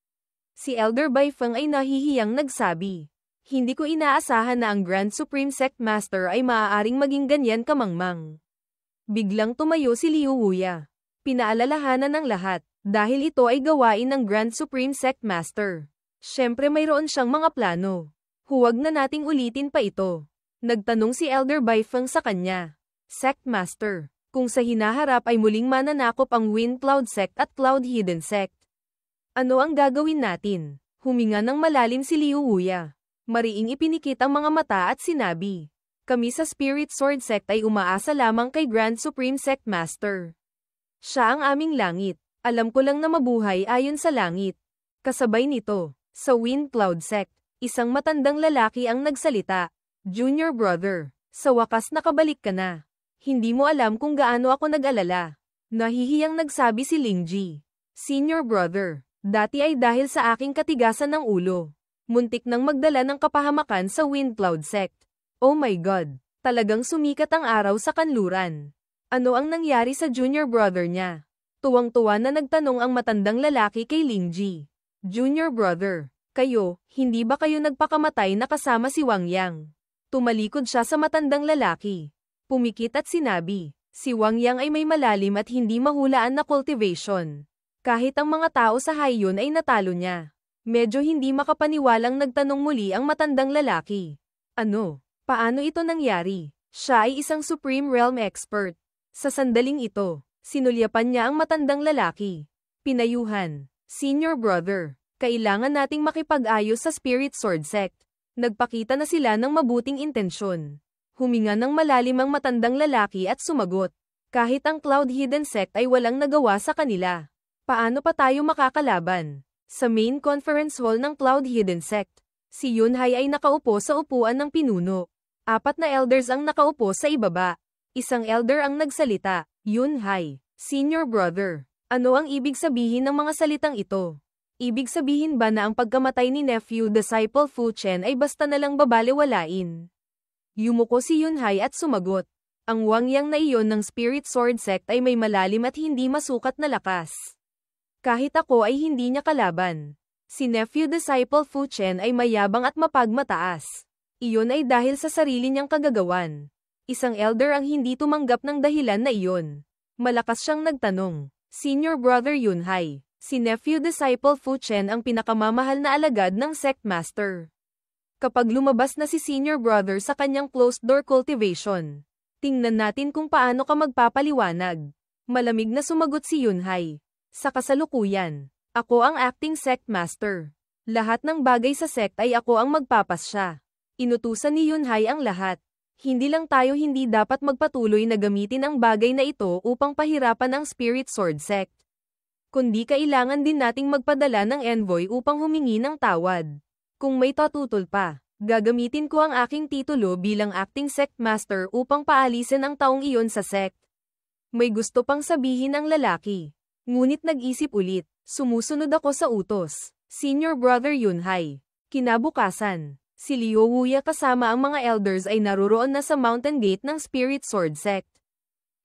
Si Elder Bai Feng ay nahihiyang nagsabi, hindi ko inaasahan na ang Grand Supreme Sect Master ay maaaring maging ganyan kamangmang. Biglang tumayo si Liu Wuya. Pinaalalahanan ng lahat, dahil ito ay gawain ng Grand Supreme Sect Master. Siyempre mayroon siyang mga plano. Huwag na nating ulitin pa ito. Nagtanong si Elder Bai Feng sa kanya. Sect Master. Kung sa hinaharap ay muling mananakop ang Wind Cloud Sect at Cloud Hidden Sect, Ano ang gagawin natin? Huminga ng malalim si Liu Wuya. Mariing ipinikit ang mga mata at sinabi. Kami sa Spirit Sword Sect ay umaasa lamang kay Grand Supreme Sect Master. Siya ang aming langit. Alam ko lang na mabuhay ayon sa langit. Kasabay nito, sa Wind Cloud Sect, isang matandang lalaki ang nagsalita. Junior brother, sa wakas nakabalik ka na. Hindi mo alam kung gaano ako nag-alala. Nahihiyang nagsabi si Lingji. Senior brother, dati ay dahil sa aking katigasan ng ulo. Muntik nang magdala ng kapahamakan sa Wind Cloud Sect. Oh my God, talagang sumikat ang araw sa kanluran. Ano ang nangyari sa junior brother niya? Tuwang-tuwa na nagtanong ang matandang lalaki kay Lingji. Junior brother, kayo, hindi ba kayo nagpakamatay na kasama si Wang Yang? Tumalikod siya sa matandang lalaki. Pumikit at sinabi, si Wang Yang ay may malalim at hindi mahulaan na cultivation. Kahit ang mga tao sa Haiyan ay natalo niya. Medyo hindi makapaniwalang nagtanong muli ang matandang lalaki. Ano? Paano ito nangyari? Siya ay isang Supreme Realm Expert. Sa sandaling ito, sinulyapan niya ang matandang lalaki. Pinayuhan, Senior brother, kailangan nating makipag-ayos sa Spirit Sword Sect. Nagpakita na sila ng mabuting intensyon. Huminga ng malalim ang matandang lalaki at sumagot. Kahit ang Cloud Hidden Sect ay walang nagawa sa kanila. Paano pa tayo makakalaban? Sa main conference hall ng Cloud Hidden Sect, si Yunhai ay nakaupo sa upuan ng pinuno. 4 na elders ang nakaupo sa ibaba. Isang elder ang nagsalita, Yunhai, senior brother. Ano ang ibig sabihin ng mga salitang ito? Ibig sabihin ba na ang pagkamatay ni nephew disciple Fu Chen ay basta na lang babalewalain? Yumuko si Yunhai at sumagot. Ang Wang Yang na iyon ng Spirit Sword Sect ay may malalim at hindi masukat na lakas. Kahit ako ay hindi niya kalaban. Si nephew disciple Fu Chen ay mayabang at mapagmataas. Iyon ay dahil sa sarili niyang kagagawan. Isang elder ang hindi tumanggap ng dahilan na iyon. Malakas siyang nagtanong, Senior Brother Yunhai, si nephew disciple Fu Chen ang pinakamamahal na alagad ng Sect Master. Kapag lumabas na si Senior Brother sa kanyang closed-door cultivation, tingnan natin kung paano ka magpapaliwanag. Malamig na sumagot si Yunhai. Sa kasalukuyan, ako ang acting Sect Master. Lahat ng bagay sa sect ay ako ang magpapasya. Inutusan ni Yunhai ang lahat. Hindi lang tayo hindi dapat magpatuloy na gamitin ang bagay na ito upang pahirapan ang Spirit Sword Sect. Kundi kailangan din nating magpadala ng envoy upang humingi ng tawad. Kung may tatutol pa, gagamitin ko ang aking titulo bilang acting Sect Master upang paalisin ang taong iyon sa sect. May gusto pang sabihin ang lalaki. Ngunit nag-isip ulit, sumusunod ako sa utos. Senior Brother Yunhai. Kinabukasan, si Liu Wuya kasama ang mga elders ay naruroon na sa Mountain Gate ng Spirit Sword Sect.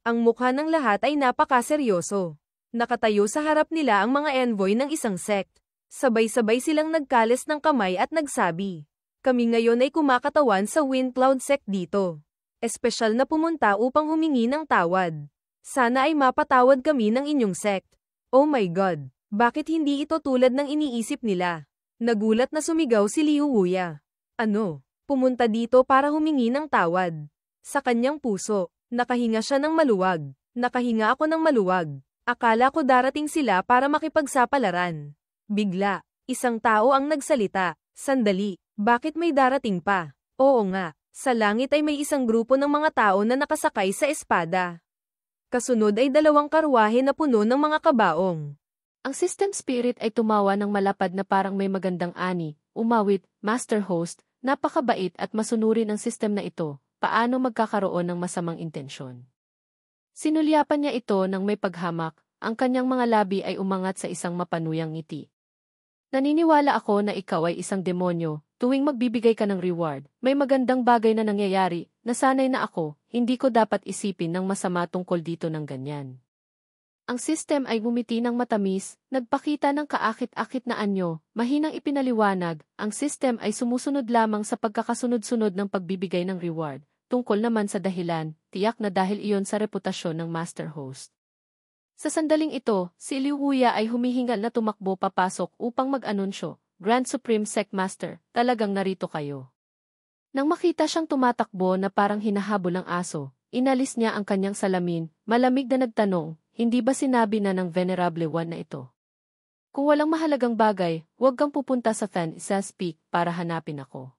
Ang mukha ng lahat ay napakaseryoso. Nakatayo sa harap nila ang mga envoy ng isang sect. Sabay-sabay silang nagkalis ng kamay at nagsabi, kami ngayon ay kumakatawan sa Wind Cloud Sect dito. Espesyal na pumunta upang humingi ng tawad. Sana ay mapatawad kami ng inyong sect. Oh my God, bakit hindi ito tulad ng iniisip nila? Nagulat na sumigaw si Liu Wuya. Ano? Pumunta dito para humingi ng tawad. Sa kanyang puso, nakahinga siya ng maluwag. Nakahinga ako ng maluwag. Akala ko darating sila para makipagsapalaran. Bigla, isang tao ang nagsalita. Sandali, bakit may darating pa? Oo nga, sa langit ay may isang grupo ng mga tao na nakasakay sa espada. Kasunod ay 2 karwahe na puno ng mga kabaong. Ang system spirit ay tumawa ng malapad na parang may magandang ani, umawit, Master Host, napakabait at masunurin ang system na ito, paano magkakaroon ng masamang intensyon. Sinulyapan niya ito ng may paghamak, ang kanyang mga labi ay umangat sa isang mapanuyang ngiti. Naniniwala ako na ikaw ay isang demonyo, tuwing magbibigay ka ng reward, may magandang bagay na nangyayari, nasanay na ako, hindi ko dapat isipin ng masama tungkol dito ng ganyan. Ang system ay ngumiti ng matamis, nagpakita ng kaakit-akit na anyo, mahinang ipinaliwanag, ang system ay sumusunod lamang sa pagkakasunod-sunod ng pagbibigay ng reward, tungkol naman sa dahilan, tiyak na dahil iyon sa reputasyon ng Master Host. Sa sandaling ito, si Liu Wuya ay humihingal na tumakbo papasok upang mag-anunsyo, Grand Supreme Sect Master, talagang narito kayo. Nang makita siyang tumatakbo na parang hinahabol ng aso, inalis niya ang kanyang salamin, malamig na nagtanong, hindi ba sinabi na ng Venerable One na ito? Kung walang mahalagang bagay, huwag kang pupunta sa Fan Isas Peak para hanapin ako.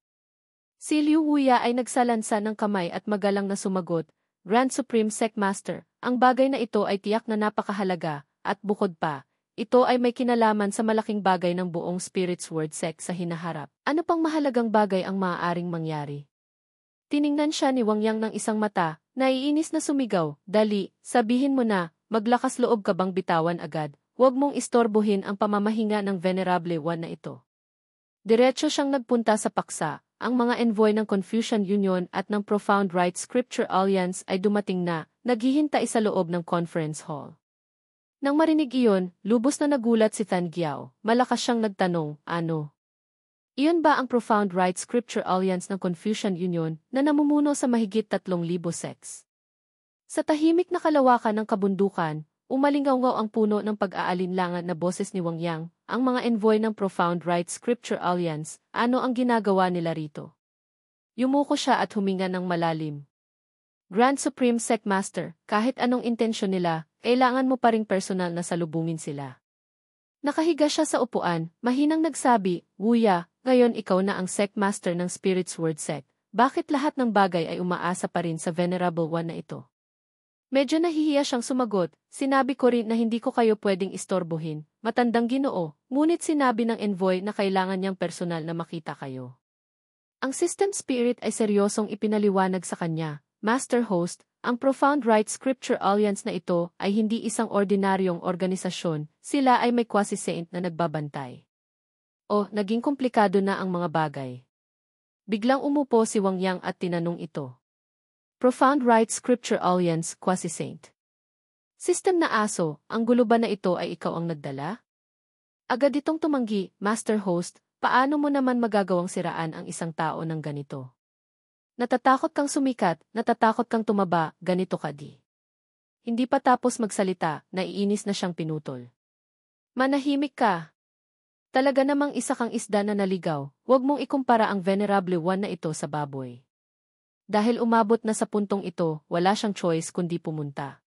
Si Liu Wuya ay nagsalansa ng kamay at magalang na sumagot, Grand Supreme Sec Master, ang bagay na ito ay tiyak na napakahalaga, at bukod pa, ito ay may kinalaman sa malaking bagay ng buong Spirit's Word Sec sa hinaharap. Ano pang mahalagang bagay ang maaaring mangyari? Tiningnan siya ni Wang Yang ng isang mata, naiinis na sumigaw, dali, sabihin mo na, maglakas loob ka bang bitawan agad, huwag mong istorbohin ang pamamahinga ng Venerable One na ito. Diretso siyang nagpunta sa paksa, ang mga envoy ng Confucian Union at ng Profound Right Scripture Alliance ay dumating na, naghihintay sa loob ng conference hall. Nang marinig iyon, lubos na nagulat si Tan Giao, malakas siyang nagtanong, ano? Iyon ba ang Profound Right Scripture Alliance ng Confucian Union na namumuno sa mahigit 3,000 sects? Sa tahimik na kalawakan ng kabundukan, umalingaw-ngaw ang puno ng pag-aalinlangan na boses ni Wang Yang, ang mga envoy ng Profound Right Scripture Alliance, ano ang ginagawa nila rito? Yumuko siya at huminga ng malalim. Grand Supreme Sec Master, kahit anong intensyon nila, kailangan mo pa ring personal na salubungin sila. Nakahiga siya sa upuan, mahinang nagsabi, Wuya, ngayon ikaw na ang Sec Master ng Spirit's Word Sec, bakit lahat ng bagay ay umaasa pa rin sa Venerable One na ito? Medyo nahihiya siyang sumagot, sinabi ko rin na hindi ko kayo pwedeng istorbohin, matandang Ginoo, ngunit sinabi ng envoy na kailangan niyang personal na makita kayo. Ang System Spirit ay seryosong ipinaliwanag sa kanya, Master Host, ang Profound Right Scripture Alliance na ito ay hindi isang ordinaryong organisasyon, sila ay may quasi-saint na nagbabantay. O, naging komplikado na ang mga bagay. Biglang umupo si Wang Yang at tinanong ito. Profound Right Scripture Alliance, quasi-saint. System na aso, ang gulo ba na ito ay ikaw ang nagdala? Agad itong tumanggi, Master Host, paano mo naman magagawang siraan ang isang tao ng ganito? Natatakot kang sumikat, natatakot kang tumaba, ganito ka di. Hindi pa tapos magsalita, naiinis na siyang pinutol. Manahimik ka. Talaga namang isa kang isda na naligaw, huwag mong ikumpara ang Venerable One na ito sa baboy. Dahil umabot na sa puntong ito, wala siyang choice kundi pumunta.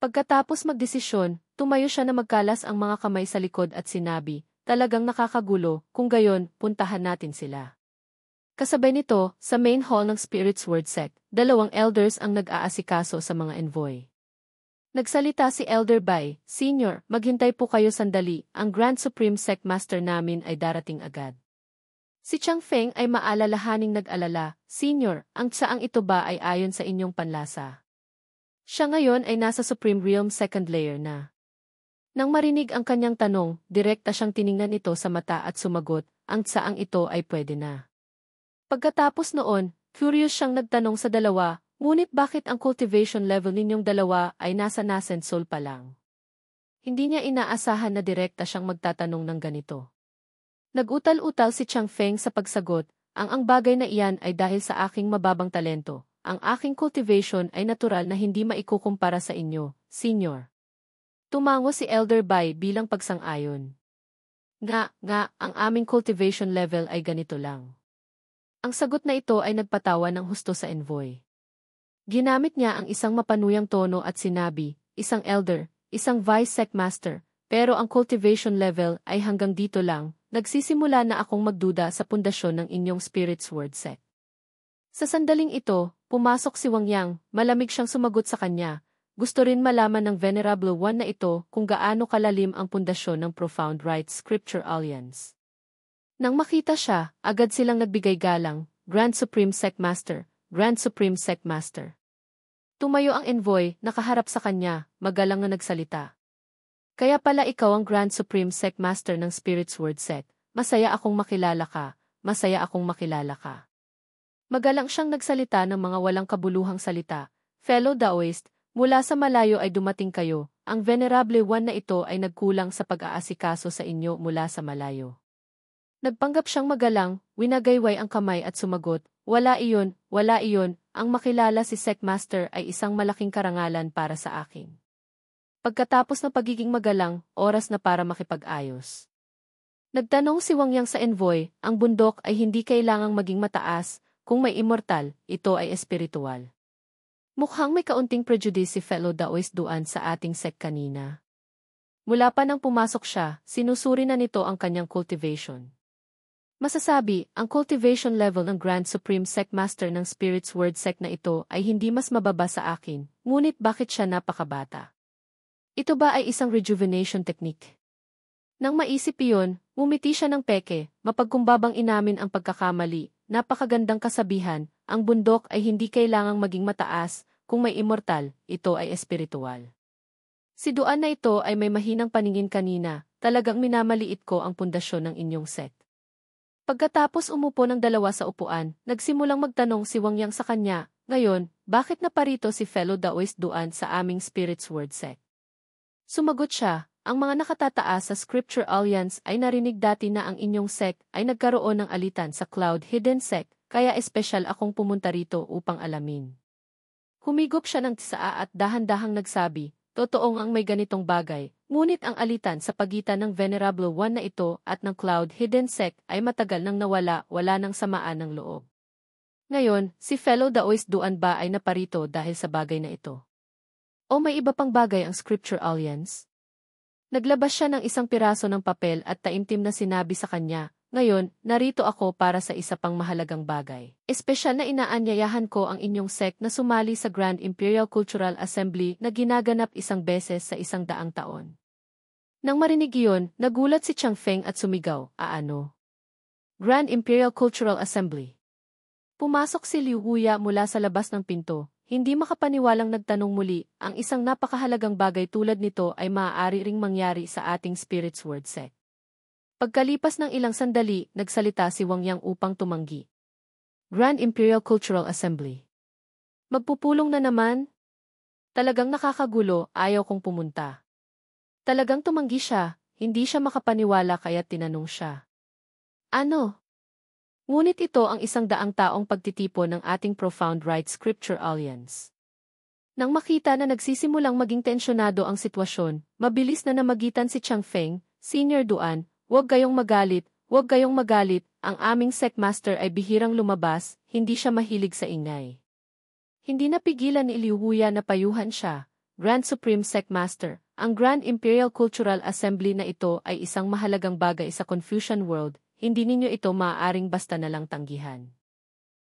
Pagkatapos magdesisyon, tumayo siya na magkalas ang mga kamay sa likod at sinabi, talagang nakakagulo, kung gayon, puntahan natin sila. Kasabay nito, sa main hall ng Spirit's Word Sect, 2 elders ang nag-aasikaso sa mga envoy. Nagsalita si Elder Bai, Senior, maghintay po kayo sandali, ang Grand Supreme Sect Master namin ay darating agad. Si Chang Feng ay maalalahaning nag-alala, Senior, ang tsaang ito ba ay ayon sa inyong panlasa? Siya ngayon ay nasa Supreme Realm Second Layer na. Nang marinig ang kanyang tanong, direkta siyang tiningnan ito sa mata at sumagot, ang tsaang ito ay pwede na. Pagkatapos noon, curious siyang nagtanong sa dalawa, ngunit bakit ang cultivation level ninyong dalawa ay nasa nascent soul pa lang? Hindi niya inaasahan na direkta siyang magtatanong ng ganito. Nag-utal-utal si Chang Feng sa pagsagot, ang bagay na iyan ay dahil sa aking mababang talento, ang aking cultivation ay natural na hindi maikukumpara sa inyo, Senior. Tumango si Elder Bai bilang pagsang-ayon. Nga, ang aming cultivation level ay ganito lang. Ang sagot na ito ay nagpatawa ng husto sa envoy. Ginamit niya ang isang mapanuyang tono at sinabi, isang elder, isang vice sec master, pero ang cultivation level ay hanggang dito lang, nagsisimula na akong magduda sa pundasyon ng inyong Spirit's Word Sect. Sa sandaling ito, pumasok si Wang Yang, malamig siyang sumagot sa kanya, gusto rin malaman ng Venerable One na ito kung gaano kalalim ang pundasyon ng Profound Right Scripture Alliance. Nang makita siya, agad silang nagbigay galang, Grand Supreme Sec Master, Grand Supreme Sec Master. Tumayo ang envoy, nakaharap sa kanya, magalang na nagsalita. Kaya pala ikaw ang Grand Supreme Sec Master ng Spirit's Word Sect, masaya akong makilala ka, masaya akong makilala ka. Magalang siyang nagsalita ng mga walang kabuluhang salita, fellow Daoist, mula sa malayo ay dumating kayo, ang Venerable One na ito ay nagkulang sa pag-aasikaso sa inyo mula sa malayo. Nagpanggap siyang magalang, winagayway ang kamay at sumagot, wala iyon, ang makilala si Sec Master ay isang malaking karangalan para sa akin. Pagkatapos ng pagiging magalang, oras na para makipag-ayos. Nagtanong si Wang Yang sa envoy, ang bundok ay hindi kailangang maging mataas, kung may immortal, ito ay espiritual. Mukhang may kaunting prejudice si fellow Daoist duan sa ating sect kanina. Mula pa nang pumasok siya, sinusuri na nito ang kanyang cultivation. Masasabi, ang cultivation level ng Grand Supreme Sect Master ng Spirits Word Sect na ito ay hindi mas mababa sa akin, ngunit bakit siya napakabata? Ito ba ay isang rejuvenation technique? Nang maisip iyon, ngumiti siya ng peke, mapagkumbabang inamin ang pagkakamali, napakagandang kasabihan, ang bundok ay hindi kailangang maging mataas, kung may immortal, ito ay espiritual. Si Duan na ito ay may mahinang paningin kanina, talagang minamaliit ko ang pundasyon ng inyong sect. Pagkatapos umupo ng dalawa sa upuan, nagsimulang magtanong si Wang Yang sa kanya, ngayon, bakit naparito si fellow Daoist Duan sa aming Spirits Word Sect? Sumagot siya, ang mga nakatataas sa Scripture Alliance ay narinig dati na ang inyong sect ay nagkaroon ng alitan sa Cloud Hidden Sect, kaya espesyal akong pumunta rito upang alamin. Humigop siya ng tisaa at dahan-dahang nagsabi, totoong ang may ganitong bagay, ngunit ang alitan sa pagitan ng Venerable One na ito at ng Cloud Hidden Sect ay matagal nang nawala, wala nang samaan ng loob. Ngayon, si fellow Daoist Duan ba ay naparito dahil sa bagay na ito? O may iba pang bagay ang Scripture Alliance? Naglabas siya ng isang piraso ng papel at taimtim na sinabi sa kanya, ngayon, narito ako para sa isa pang mahalagang bagay. Espesyal na inaanyayahan ko ang inyong sect na sumali sa Grand Imperial Cultural Assembly na ginaganap 1 beses sa 100 taon. Nang marinig iyon, nagulat si Chang Feng at sumigaw, ano? Grand Imperial Cultural Assembly. Pumasok si Liu Huya mula sa labas ng pinto, hindi makapaniwalang nagtanong muli, ang isang napakahalagang bagay tulad nito ay maaari ring mangyari sa ating Spirits Word Sect. Pagkalipas ng ilang sandali, nagsalita si Wang Yang upang tumanggi. Grand Imperial Cultural Assembly. Magpupulong na naman? Talagang nakakagulo, ayaw kong pumunta. Talagang tumanggi siya, hindi siya makapaniwala kaya tinanong siya. Ano? Ngunit ito ang 100 taong pagtitipon ng ating Profound Right Scripture Alliance. Nang makita na nagsisimulang maging tensyonado ang sitwasyon, mabilis na namagitan si Chang Feng, Senior Duan, huwag kayong magalit, ang aming sect master ay bihirang lumabas, hindi siya mahilig sa ingay. Hindi napigilan ni Liu Huya na payuhan siya, Grand Supreme Sect Master, ang Grand Imperial Cultural Assembly na ito ay isang mahalagang bagay sa Confucian world, hindi ninyo ito maaaring basta na lang tanggihan.